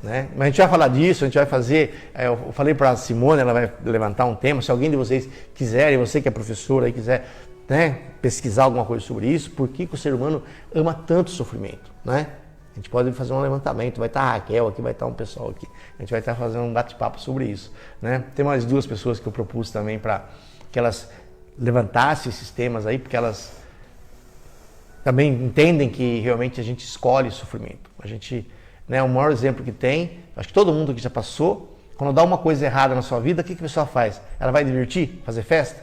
Né? Mas a gente vai falar disso, a gente vai fazer. Eu falei para a Simone, ela vai levantar um tema. Se alguém de vocês quiserem, você que é professora aí quiser, né, pesquisar alguma coisa sobre isso, por que o ser humano ama tanto sofrimento? Né? A gente pode fazer um levantamento, vai estar a Raquel aqui, vai estar um pessoal aqui. A gente vai estar fazendo um bate-papo sobre isso. Né? Tem mais 2 pessoas que eu propus também para que elas levantassem esses temas aí, porque elas também entendem que realmente a gente escolhe sofrimento. A gente, né, o maior exemplo que tem, acho que todo mundo que já passou, quando dá uma coisa errada na sua vida, o que a pessoa faz? Ela vai divertir? Fazer festa?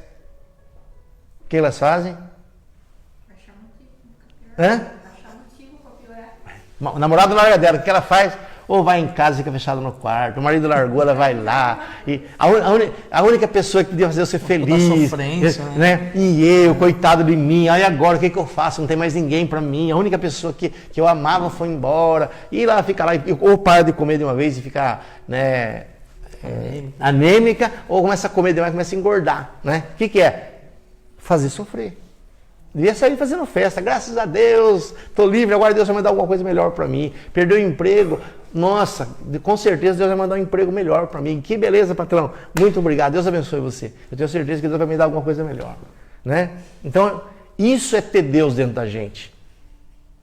O que elas fazem? Achar motivo para piorar. Achar motivo para piorar. O namorado larga dela, o que ela faz? Ou vai em casa e fica fechado no quarto, o marido largou, ela vai lá. E a única pessoa que podia fazer eu ser feliz, né? E eu, coitado de mim, aí agora o que eu faço? Não tem mais ninguém para mim, a única pessoa que eu amava foi embora. E lá fica lá, ou para de comer de uma vez e fica, né, anêmica, ou começa a comer demais e começa a engordar. Né? O que é? Fazer sofrer. Devia sair fazendo festa, graças a Deus, estou livre, agora Deus vai mandar alguma coisa melhor para mim. Perdeu o emprego, nossa, com certeza Deus vai mandar um emprego melhor para mim. Que beleza, patrão, muito obrigado, Deus abençoe você. Eu tenho certeza que Deus vai me dar alguma coisa melhor. Né? Então, isso é ter Deus dentro da gente.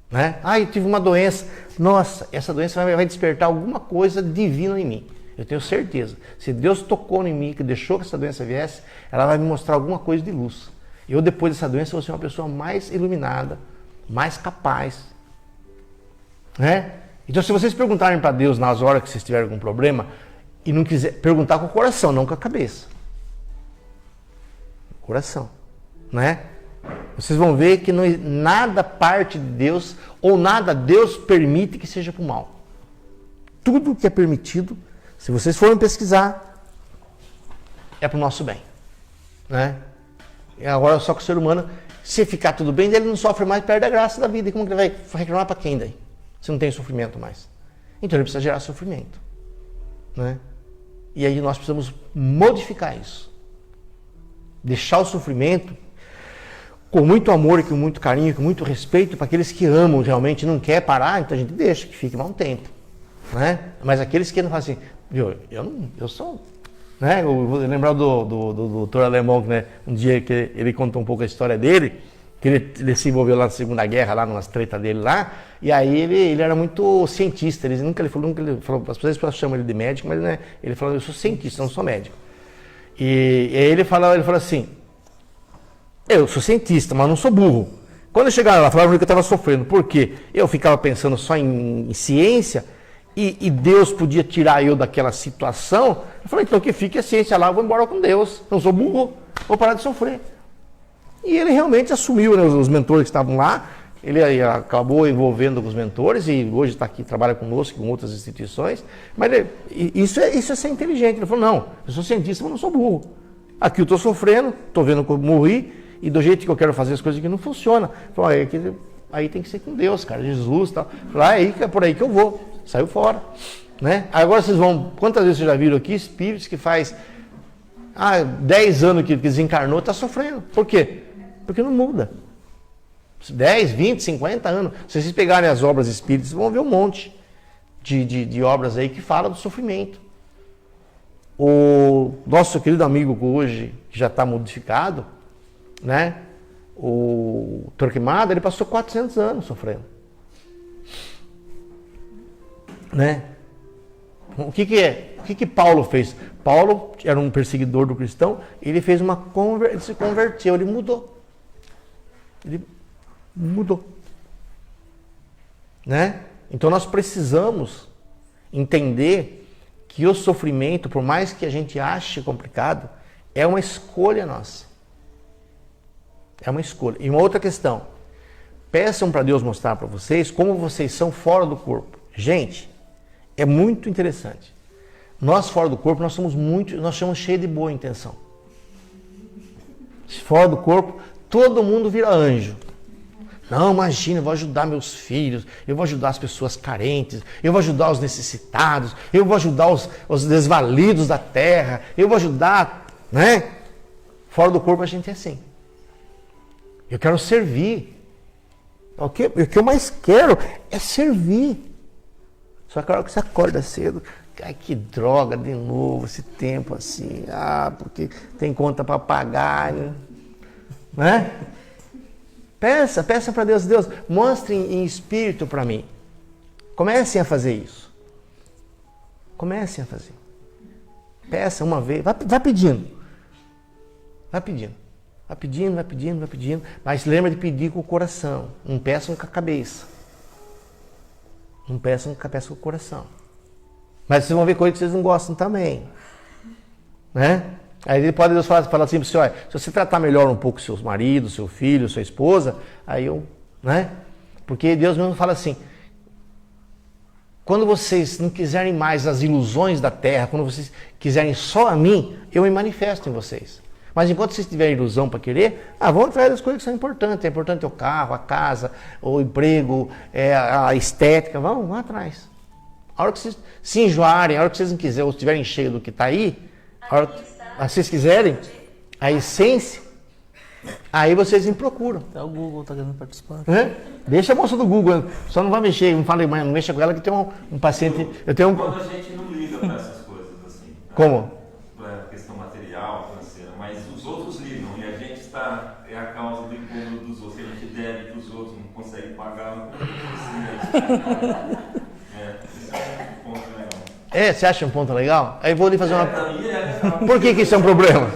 Né? Ah, eu tive uma doença, nossa, essa doença vai despertar alguma coisa divina em mim. Eu tenho certeza, se Deus tocou em mim, que deixou que essa doença viesse, ela vai me mostrar alguma coisa de luz. Eu, depois dessa doença, vou ser uma pessoa mais iluminada, mais capaz. Né? Então, se vocês perguntarem para Deus nas horas que vocês tiverem algum problema, e não quiser perguntar com o coração, não com a cabeça. Coração. Né? Vocês vão ver que nada parte de Deus, ou nada Deus permite que seja para o mal. Tudo que é permitido, se vocês forem pesquisar, é para o nosso bem. Né? E agora só que o ser humano, se ficar tudo bem, ele não sofre mais, perde a graça da vida. E como que ele vai reclamar para quem daí? Se não tem sofrimento mais. Então ele precisa gerar sofrimento. Né? E aí nós precisamos modificar isso. Deixar o sofrimento com muito amor e com muito carinho, com muito respeito para aqueles que amam realmente, não quer parar, então a gente deixa que fique mais um tempo. Né? Mas aqueles que não fazem assim, viu, eu sou... Né? Eu vou lembrar do doutor alemão, né? Um dia que ele contou um pouco a história dele, que ele se envolveu lá na Segunda Guerra, lá nas tretas dele lá, e aí ele era muito cientista, ele falou, as pessoas chamam ele de médico, mas né, ele falou, eu sou cientista, não sou médico. E aí ele falou assim, eu sou cientista, mas não sou burro. Quando eu chegava lá, falava que eu estava sofrendo, porque eu ficava pensando só em ciência, e Deus podia tirar eu daquela situação. Eu falei, então que fique a ciência lá, eu vou embora com Deus. Não sou burro, vou parar de sofrer. E ele realmente assumiu, né, os mentores que estavam lá. Ele acabou envolvendo com os mentores e hoje está aqui, trabalha conosco, com outras instituições. Mas isso é ser inteligente. Ele falou, não, eu sou cientista, mas não sou burro. Aqui eu estou sofrendo, estou vendo que eu morri e do jeito que eu quero fazer as coisas aqui não funciona. Ele falou, aí tem que ser com Deus, cara, Jesus e tal. Falei, é por aí que eu vou. Saiu fora. Né? Agora vocês vão... Quantas vezes vocês já viram aqui espíritos que faz 10 anos que desencarnou, está sofrendo. Por quê? Porque não muda. 10, 20, 50 anos. Se vocês pegarem as obras espíritas, vão ver um monte de obras aí que falam do sofrimento. O nosso querido amigo hoje, que já está modificado, né? O Torquemada, ele passou 400 anos sofrendo. Né? O que Paulo fez? Paulo era um perseguidor do cristão, ele fez ele se converteu, ele mudou. Né? Então nós precisamos entender que o sofrimento, por mais que a gente ache complicado, é uma escolha nossa. É uma escolha. E uma outra questão, peçam para Deus mostrar para vocês como vocês são fora do corpo. Gente, é muito interessante. Nós fora do corpo, nós somos cheios de boa intenção. Fora do corpo, todo mundo vira anjo. Não, imagina, eu vou ajudar meus filhos, eu vou ajudar as pessoas carentes, eu vou ajudar os necessitados, eu vou ajudar os desvalidos da terra, eu vou ajudar, né? Fora do corpo a gente é assim. Eu quero servir. O que eu mais quero é servir. Só que a hora que você acorda cedo, ai, que droga de novo, esse tempo assim, porque tem conta para pagar, né? Peça para Deus, mostre em espírito para mim. Comecem a fazer isso. Comecem a fazer. Peça uma vez, vai pedindo. Vai pedindo. Vai pedindo. Mas lembra de pedir com o coração. Não peçam com a cabeça. Não peçam com o coração. Mas vocês vão ver coisas que vocês não gostam também. Né? Aí depois Deus fala assim para você, olha, se você tratar melhor um pouco seus maridos, seu filho, sua esposa, né? Porque Deus mesmo fala assim, quando vocês não quiserem mais as ilusões da terra, quando vocês quiserem só a mim, eu me manifesto em vocês. Mas enquanto vocês tiverem ilusão para querer, vão atrás das coisas que são importantes. É importante o carro, a casa, o emprego, a estética, vão atrás. A hora que vocês se enjoarem, a hora que vocês não quiserem, ou estiverem cheios do que está aí, a hora que vocês quiserem, a essência, aí vocês me procuram. Até o Google está querendo participar. Deixa a moça do Google, só não vai mexer, não falei, mãe, não mexa com ela que tem um paciente. Quando a gente não liga para essas coisas assim. Né? Como? Para questão material, financeira, mas os outros ligam e a gente é a causa do incômodo dos outros, a gente deve para os outros, não consegue pagar, não precisa. Esse é um ponto legal. Você acha um ponto legal? Aí eu vou ali fazer uma. Por que isso é um problema?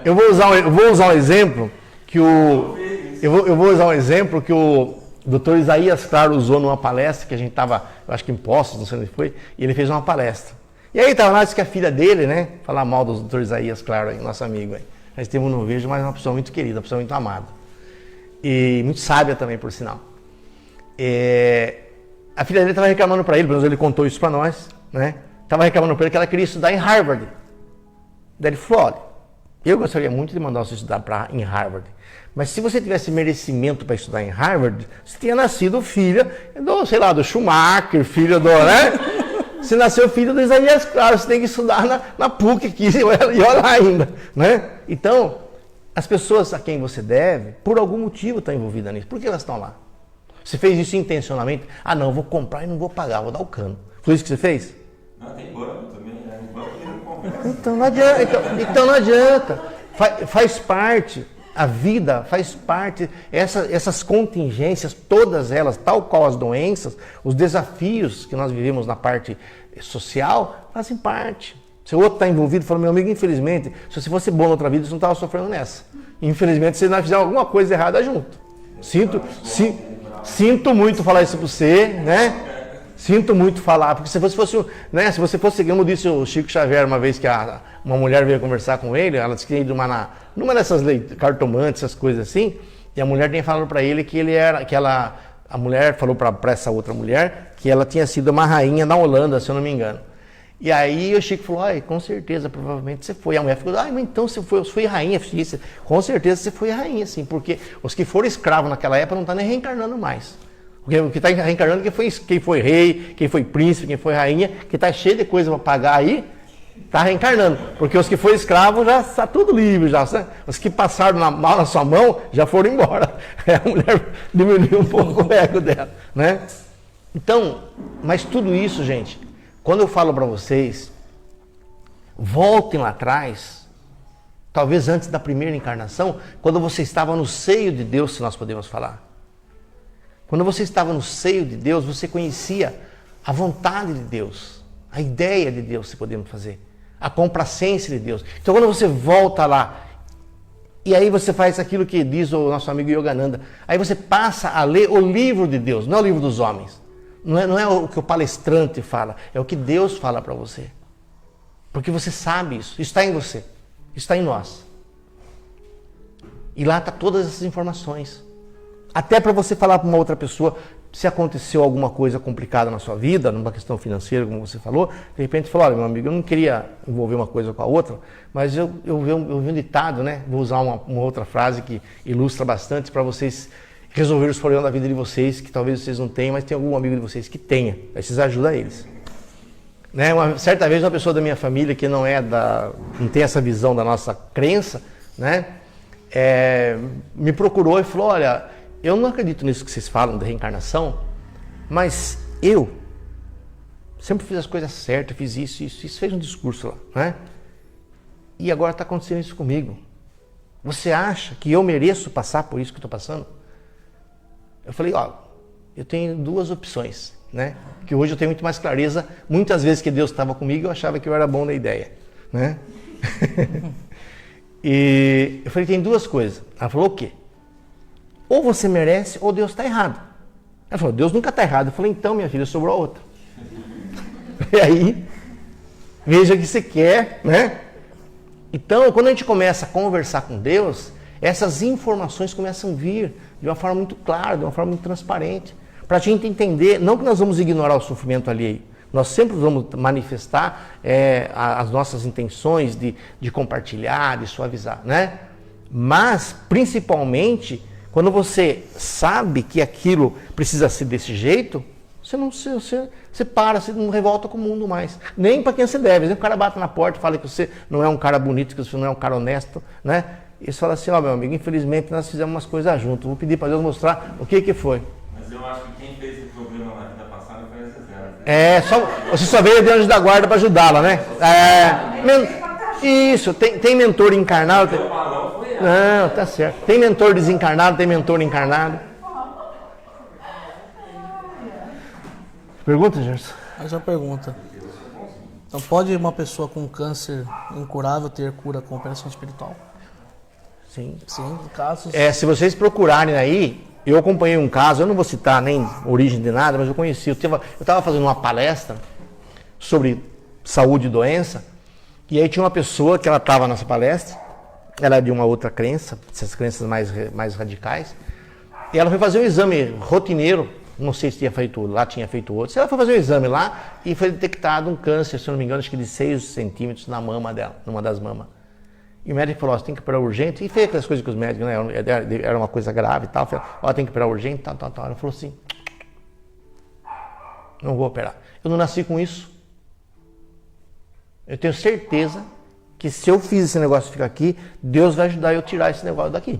Eu vou usar um exemplo que eu vou usar um exemplo que o Dr. Isaías Claro usou numa palestra que a gente estava, eu acho que em Poços, não sei onde foi, e ele fez uma palestra. E aí estava lá, disse que a filha dele, né, falar mal do Dr. Isaías Claro, aí, nosso amigo aí. Nós temos não vejo, mas é uma pessoa muito querida, uma pessoa muito amada. E muito sábia também, por sinal. A filha dele estava reclamando para ele, pelo menos ele contou isso para nós, né? Estava reclamando para ele que ela queria estudar em Harvard. Daí ele falou, olha, eu gostaria muito de mandar você estudar em Harvard, mas se você tivesse merecimento para estudar em Harvard, você tinha nascido filha do Schumacher, filha do, né? Você nasceu filho do Isaías Claro, você tem que estudar na PUC aqui, e olha lá ainda, né? Então, as pessoas a quem você deve, por algum motivo estão envolvidas nisso. Por que elas estão lá? Você fez isso intencionalmente? Não, eu vou comprar e não vou pagar, vou dar o cano. Foi isso que você fez? Não, tem banco também, né? O banco ele não conversa. Então não adianta. Faz parte, a vida faz parte, essas contingências, todas elas, tal qual as doenças, os desafios que nós vivemos na parte social, fazem parte. Se o outro está envolvido, fala, meu amigo, infelizmente, se você fosse bom na outra vida, você não estava sofrendo nessa. Infelizmente, vocês não fizeram alguma coisa errada junto. Sinto muito falar isso para você, né? Sinto muito falar, porque se você fosse, como disse o Chico Xavier uma vez que uma mulher veio conversar com ele, ela disse que ia numa dessas cartomantes, essas coisas assim, e a mulher tinha falado para ele a mulher falou para essa outra mulher que ela tinha sido uma rainha na Holanda, se eu não me engano. E aí o Chico falou, com certeza, provavelmente você foi. A mulher falou, mas então você foi rainha, filha. Com certeza você foi rainha, sim, porque os que foram escravos naquela época não estão nem reencarnando mais. Porque o que está reencarnando é quem foi rei, quem foi príncipe, quem foi rainha, que está cheio de coisa para pagar aí, está reencarnando. Porque os que foram escravos já está tudo livre, já. Os que passaram mal na sua mão já foram embora. A mulher diminuiu um pouco o ego dela, né? Então, mas tudo isso, gente, quando eu falo para vocês, voltem lá atrás, talvez antes da primeira encarnação, quando você estava no seio de Deus, se nós podemos falar. Quando você estava no seio de Deus, você conhecia a vontade de Deus, a ideia de Deus, se podemos fazer, a complacência de Deus. Então, quando você volta lá, e aí você faz aquilo que diz o nosso amigo Yogananda, aí você passa a ler o livro de Deus, não é o livro dos homens. Não é o que o palestrante fala, é o que Deus fala para você. Porque você sabe isso está em você, está em nós. E lá está todas essas informações. até para você falar para uma outra pessoa, se aconteceu alguma coisa complicada na sua vida, numa questão financeira, como você falou, de repente falar, olha, meu amigo, eu não queria envolver uma coisa com a outra, mas eu vi um ditado, né? Vou usar uma outra frase que ilustra bastante para vocês resolver os problemas da vida de vocês, que talvez vocês não tenham, mas tem algum amigo de vocês que tenha. Aí vocês ajudam eles. Né? Certa vez uma pessoa da minha família que não tem essa visão da nossa crença, né? Me procurou e falou, olha, eu não acredito nisso que vocês falam da reencarnação, mas eu sempre fiz as coisas certas, fiz isso, fez um discurso lá, né? E agora está acontecendo isso comigo. Você acha que eu mereço passar por isso que eu estou passando? Eu falei, ó, eu tenho duas opções, né? Que hoje eu tenho muito mais clareza. Muitas vezes que Deus estava comigo, eu achava que eu era bom na ideia, né? E eu falei, tem duas coisas. Ela falou, o quê? Ou você merece, ou Deus está errado. Ela falou, Deus nunca está errado. Eu falei, então, minha filha, sobrou outra. E aí, veja o que você quer, né? Então, quando a gente começa a conversar com Deus, essas informações começam a vir de uma forma muito clara, de uma forma muito transparente, para a gente entender, não que nós vamos ignorar o sofrimento alheio, nós sempre vamos manifestar as nossas intenções de compartilhar, de suavizar, né? Mas, principalmente, quando você sabe que aquilo precisa ser desse jeito, você para, você não revolta com o mundo mais. Nem para quem você deve. Nem o cara bate na porta e fala que você não é um cara bonito, que você não é um cara honesto, né? E você fala assim, ó, meu amigo, infelizmente nós fizemos umas coisas juntos. Vou pedir para Deus mostrar o que foi. Mas eu acho que quem fez esse problema na vida passada foi essa Zé. Você só veio de anjo da guarda para ajudá-la, né? Isso, tem mentor encarnado. Não, tá certo. Tem mentor desencarnado, tem mentor encarnado. Pergunta, Gerson? Mais uma pergunta. Então, pode uma pessoa com câncer incurável ter cura com operação espiritual? Sim. Sim, casos... Se vocês procurarem aí, eu acompanhei um caso, eu não vou citar nem origem de nada, mas eu conheci. Eu estava fazendo uma palestra sobre saúde e doença, e aí tinha uma pessoa que ela estava nessa palestra, ela é de uma outra crença, essas crenças mais radicais, e ela foi fazer um exame rotineiro, não sei se tinha feito lá, tinha feito outro. Ela foi fazer um exame lá e foi detectado um câncer, se eu não me engano, acho que de 6 centímetros na mama dela, numa das mamas. E o médico falou, você tem que operar urgente. E fez aquelas coisas que os médicos, né? Era uma coisa grave e tal. Falou, tem que operar urgente, tal. Ela falou assim, não vou operar. Eu não nasci com isso. Eu tenho certeza que se eu fiz esse negócio ficar aqui, Deus vai ajudar eu a tirar esse negócio daqui.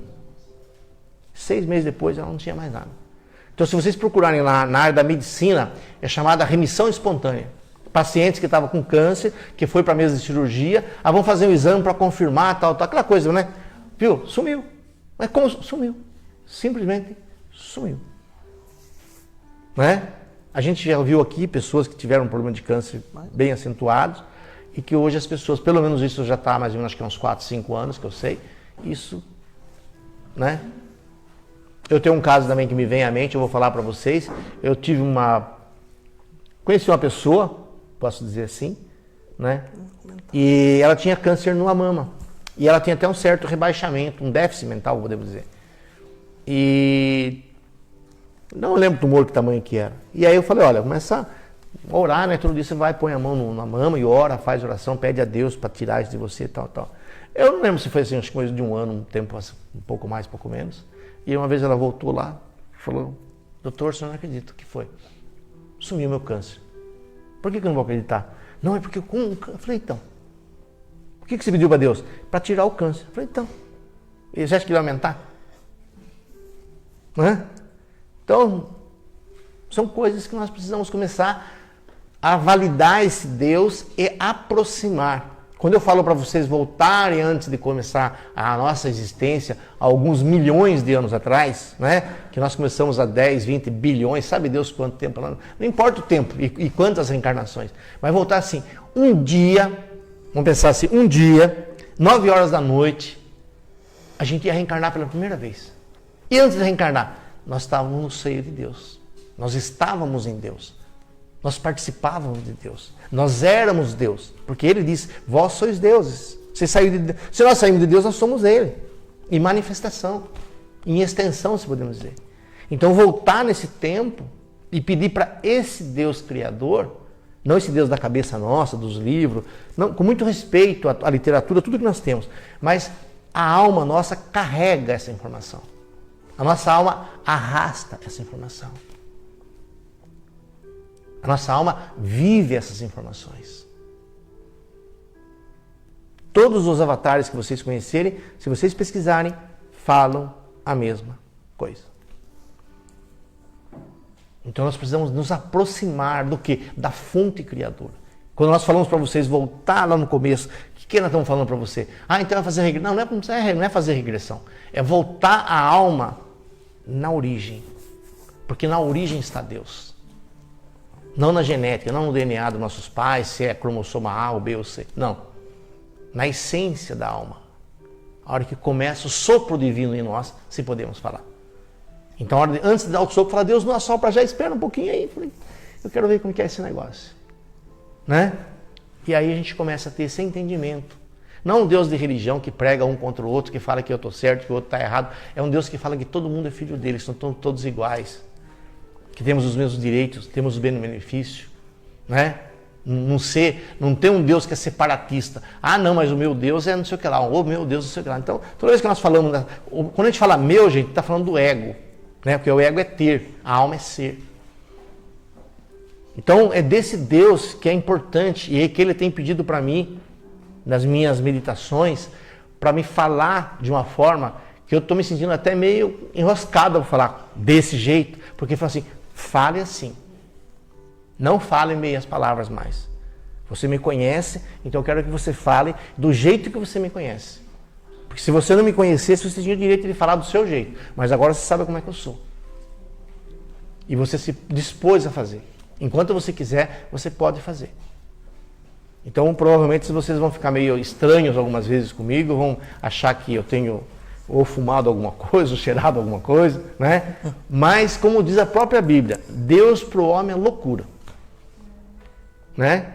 6 meses depois, ela não tinha mais nada. Então, se vocês procurarem lá na área da medicina, é chamada remissão espontânea. Pacientes que estavam com câncer, que foi para a mesa de cirurgia, vão fazer um exame para confirmar, tal, aquela coisa, né? Viu? Sumiu. Mas como sumiu? Simplesmente sumiu. Né? A gente já viu aqui pessoas que tiveram um problema de câncer bem acentuados e que hoje as pessoas, pelo menos isso já está mais ou menos, acho que uns 4, 5 anos que eu sei, isso, né? Eu tenho um caso também que me vem à mente, eu vou falar para vocês. Conheci uma pessoa, posso dizer assim, né? E ela tinha câncer numa mama. E ela tinha até um certo rebaixamento, um déficit mental, podemos dizer. E não lembro do tumor que tamanho que era. E aí eu falei, olha, começa a orar, né? Todo dia você vai, põe a mão na mama e ora, faz oração, pede a Deus para tirar isso de você, tal. Eu não lembro se foi assim, acho que coisa de um ano, um tempo, um pouco mais, pouco menos. E uma vez ela voltou lá, falou, doutor, o senhor não acredita, o que foi? Sumiu meu câncer. Por que eu não vou acreditar? Não, é porque eu falei, então, o que você pediu para Deus? Para tirar o câncer. Eu falei, então, e você acha que ele vai aumentar? Não é? Então, são coisas que nós precisamos começar a validar esse Deus e aproximar. Quando eu falo para vocês voltarem antes de começar a nossa existência, alguns milhões de anos atrás, né? Que nós começamos há 10, 20 bilhões, sabe Deus quanto tempo? Não importa o tempo e quantas reencarnações. Mas voltar assim, um dia, vamos pensar assim, 9 horas da noite, a gente ia reencarnar pela primeira vez. E antes de reencarnar, nós estávamos no seio de Deus. Nós estávamos em Deus. Nós participávamos de Deus. Nós éramos Deus. Porque Ele disse, vós sois deuses. Se nós saímos de Deus, nós somos Ele. Em manifestação. Em extensão, se podemos dizer. Então voltar nesse tempo e pedir para esse Deus Criador, não esse Deus da cabeça nossa, dos livros, não, com muito respeito à literatura, tudo que nós temos, mas a alma nossa carrega essa informação. A nossa alma arrasta essa informação. A nossa alma vive essas informações. Todos os avatares que vocês conhecerem, se vocês pesquisarem, falam a mesma coisa. Então nós precisamos nos aproximar do quê? Da fonte criadora. Quando nós falamos para vocês voltar lá no começo, o que nós estamos falando para você? Então vai fazer regressão. Não é fazer regressão. É voltar a alma na origem. Porque na origem está Deus. Não na genética, não no DNA dos nossos pais, se é cromossoma A ou B ou C. Não. Na essência da alma. A hora que começa o sopro divino em nós, se podemos falar. Então, antes de dar o sopro, falar, Deus não assopra, já espera um pouquinho aí. Eu quero ver como que é esse negócio. Né? E aí a gente começa a ter esse entendimento. Não um Deus de religião que prega um contra o outro, que fala que eu estou certo, que o outro está errado. É um Deus que fala que todo mundo é filho dele, são todos iguais. Que temos os mesmos direitos, temos o benefício. Né? Não tem um Deus que é separatista. Não, mas o meu Deus é não sei o que lá. O meu Deus não sei o que lá. Então, toda vez que nós falamos, quando a gente fala meu, gente, está falando do ego. Né? Porque o ego é ter, a alma é ser. Então, é desse Deus que é importante e é que ele tem pedido para mim, nas minhas meditações, para me falar de uma forma que eu estou me sentindo até meio enroscado para falar desse jeito. Porque ele fala assim, fale assim. Não fale meias palavras mais. Você me conhece, então eu quero que você fale do jeito que você me conhece. Porque se você não me conhecesse, você tinha o direito de falar do seu jeito. Mas agora você sabe como é que eu sou. E você se dispôs a fazer. Enquanto você quiser, você pode fazer. Então, provavelmente, vocês vão ficar meio estranhos algumas vezes comigo, vão achar que eu tenho ou fumado alguma coisa, ou cheirado alguma coisa, né? Mas, como diz a própria Bíblia, Deus para o homem é loucura. Né?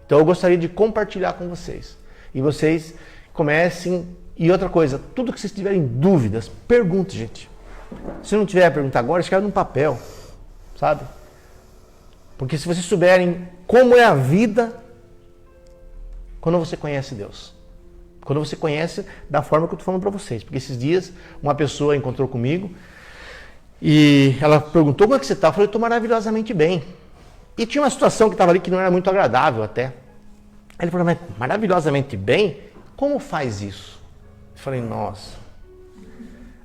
Então eu gostaria de compartilhar com vocês. E vocês comecem. E outra coisa, tudo que vocês tiverem dúvidas, pergunte, gente. Se não tiver a pergunta agora, escreve num papel. Sabe? Porque se vocês souberem como é a vida quando você conhece Deus. Quando você conhece da forma que eu estou falando para vocês. Porque esses dias uma pessoa encontrou comigo e ela perguntou como é que você está. Eu falei, eu estou maravilhosamente bem. E tinha uma situação que estava ali que não era muito agradável até. Aí ele falou, mas maravilhosamente bem? Como faz isso? Eu falei, nossa.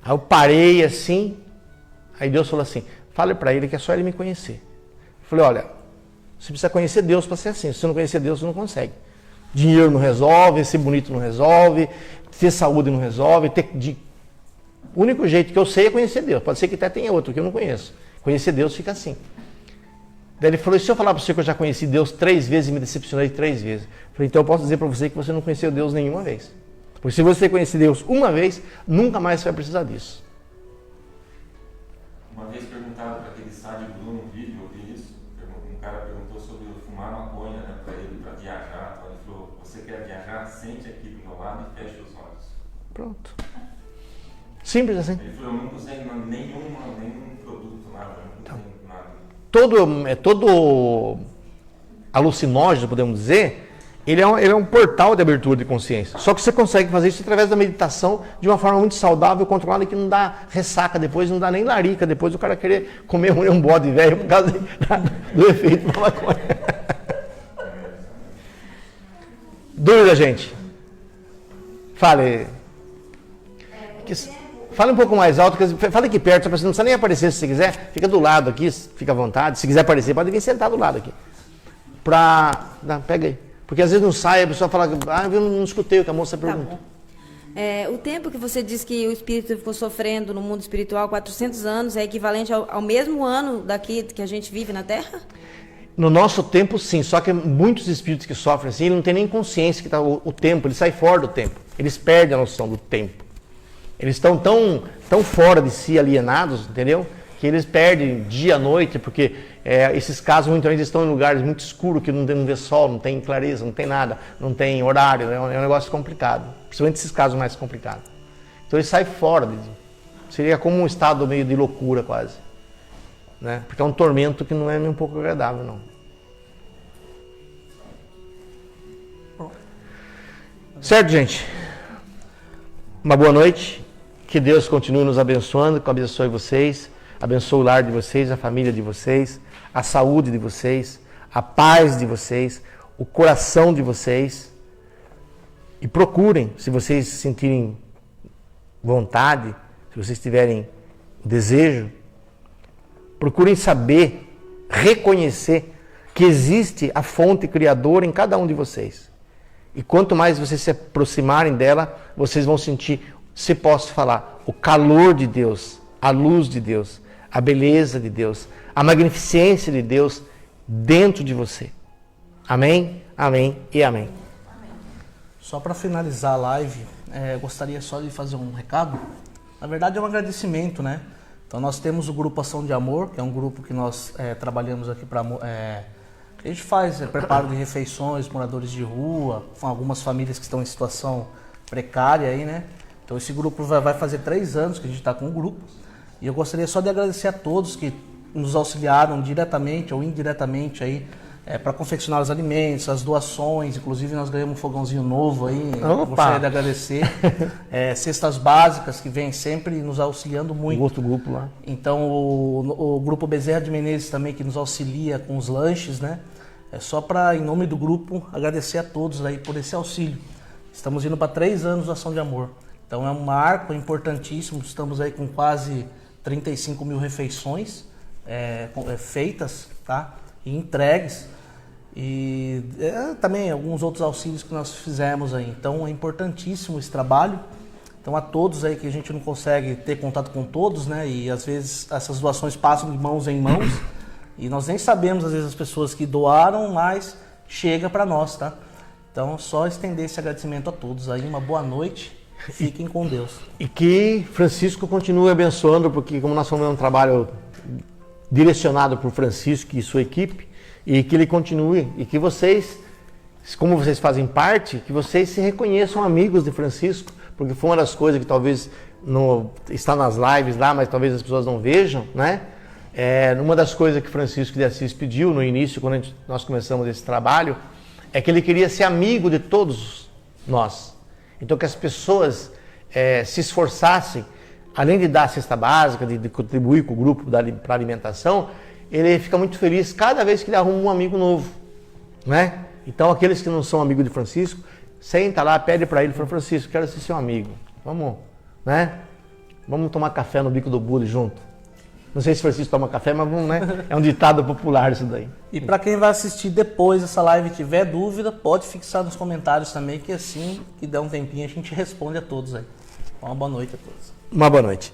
Aí eu parei assim, aí Deus falou assim, fale para ele que é só ele me conhecer. Eu falei, olha, você precisa conhecer Deus para ser assim. Se você não conhecer Deus, você não consegue. Dinheiro não resolve, ser bonito não resolve, ter saúde não resolve. O único jeito que eu sei é conhecer Deus. Pode ser que até tenha outro que eu não conheço. Conhecer Deus fica assim. Daí ele falou, e se eu falar para você que eu já conheci Deus 3 vezes e me decepcionei 3 vezes? Eu falei, então eu posso dizer para você que você não conheceu Deus nenhuma vez. Porque se você conhecer Deus uma vez, nunca mais você vai precisar disso. Uma vez perguntaram para aquele Sádio Bruno no vídeo, eu vi isso, um cara perguntou sobre fumar maconha, né, para ele, para viajar. Ele falou, você quer viajar? Sente aqui do meu lado e feche os olhos. Pronto. Simples assim. Ele falou, eu nunca usei nenhum produto, nada, nunca usei nada. Todo alucinógeno, podemos dizer, ele é um portal de abertura de consciência. Só que você consegue fazer isso através da meditação de uma forma muito saudável, controlada, que não dá ressaca depois, não dá nem larica depois o cara querer comer um bode velho por causa do efeito da maconha. Dúvida, gente? Fale. Fale um pouco mais alto, fale aqui perto, você não precisa nem aparecer se você quiser, fica do lado aqui, fica à vontade. Se quiser aparecer, pode vir sentar do lado aqui. Pega aí. Porque às vezes não sai, a pessoa fala, eu não escutei o que a moça perguntou. Tá, o tempo que você disse que o espírito ficou sofrendo no mundo espiritual, 400 anos, é equivalente ao mesmo ano daqui que a gente vive na Terra? No nosso tempo, sim. Só que muitos espíritos que sofrem assim, não tem nem consciência que está o tempo, eles saem fora do tempo. Eles perdem a noção do tempo. Eles estão tão fora de si, alienados, entendeu? Que eles perdem dia, noite, porque esses casos muitas vezes estão em lugares muito escuros, que não vê sol, não tem clareza, não tem nada, não tem horário, é um negócio complicado. Principalmente esses casos mais complicados. Então eles saem fora Seria como um estado meio de loucura quase. Né? Porque é um tormento que não é nem um pouco agradável, não. Certo, gente? Uma boa noite. Que Deus continue nos abençoando, que abençoe vocês, abençoe o lar de vocês, a família de vocês, a saúde de vocês, a paz de vocês, o coração de vocês. E procurem, se vocês sentirem vontade, se vocês tiverem desejo, procurem saber, reconhecer que existe a fonte criadora em cada um de vocês. E quanto mais vocês se aproximarem dela, vocês vão sentir, se posso falar, o calor de Deus, a luz de Deus, a beleza de Deus, a magnificência de Deus dentro de você. Amém, amém e amém. Só para finalizar a live, gostaria só de fazer um recado. Na verdade é um agradecimento, né? Então nós temos o Grupo Ação de Amor, que é um grupo que nós trabalhamos aqui para... a gente faz preparo de refeições, moradores de rua, com algumas famílias que estão em situação precária aí, né? Então esse grupo vai fazer 3 anos que a gente está com o grupo. E eu gostaria só de agradecer a todos que nos auxiliaram diretamente ou indiretamente aí para confeccionar os alimentos, as doações. Inclusive nós ganhamos um fogãozinho novo aí. Gostaria de agradecer. Cestas básicas que vêm sempre nos auxiliando muito. Outro grupo lá. Então o grupo Bezerra de Menezes também que nos auxilia com os lanches, né? É só para, em nome do grupo, agradecer a todos aí por esse auxílio. Estamos indo para 3 anos de Ação de Amor. Então é um marco importantíssimo. Estamos aí com quase 35 mil refeições feitas, tá? E entregues. E também alguns outros auxílios que nós fizemos aí. Então é importantíssimo esse trabalho. Então a todos aí que a gente não consegue ter contato com todos, né? E às vezes essas doações passam de mãos em mãos. E nós nem sabemos às vezes as pessoas que doaram, mas chega para nós, tá? Então só estender esse agradecimento a todos aí. Uma boa noite. Fiquem com Deus. E que Francisco continue abençoando, porque como nós fazemos um trabalho direcionado por Francisco e sua equipe, e que ele continue, e que vocês, como vocês fazem parte, que vocês se reconheçam amigos de Francisco, porque foi uma das coisas que talvez está nas lives lá, mas talvez as pessoas não vejam, né? Uma das coisas que Francisco de Assis pediu no início, quando nós começamos esse trabalho, é que ele queria ser amigo de todos nós. Então que as pessoas se esforçassem, além de dar a cesta básica, de contribuir com o grupo para alimentação, ele fica muito feliz cada vez que ele arruma um amigo novo, né? Então aqueles que não são amigos de Francisco, senta lá, pede para ele, fala, Francisco, quero ser seu amigo, vamos, né? Vamos tomar café no Bico do Bule junto. Não sei se Francisco toma café, mas vamos, né? É um ditado popular isso daí. E para quem vai assistir depois dessa live e tiver dúvida, pode fixar nos comentários também, que assim que der um tempinho a gente responde a todos aí. Uma boa noite a todos. Uma boa noite.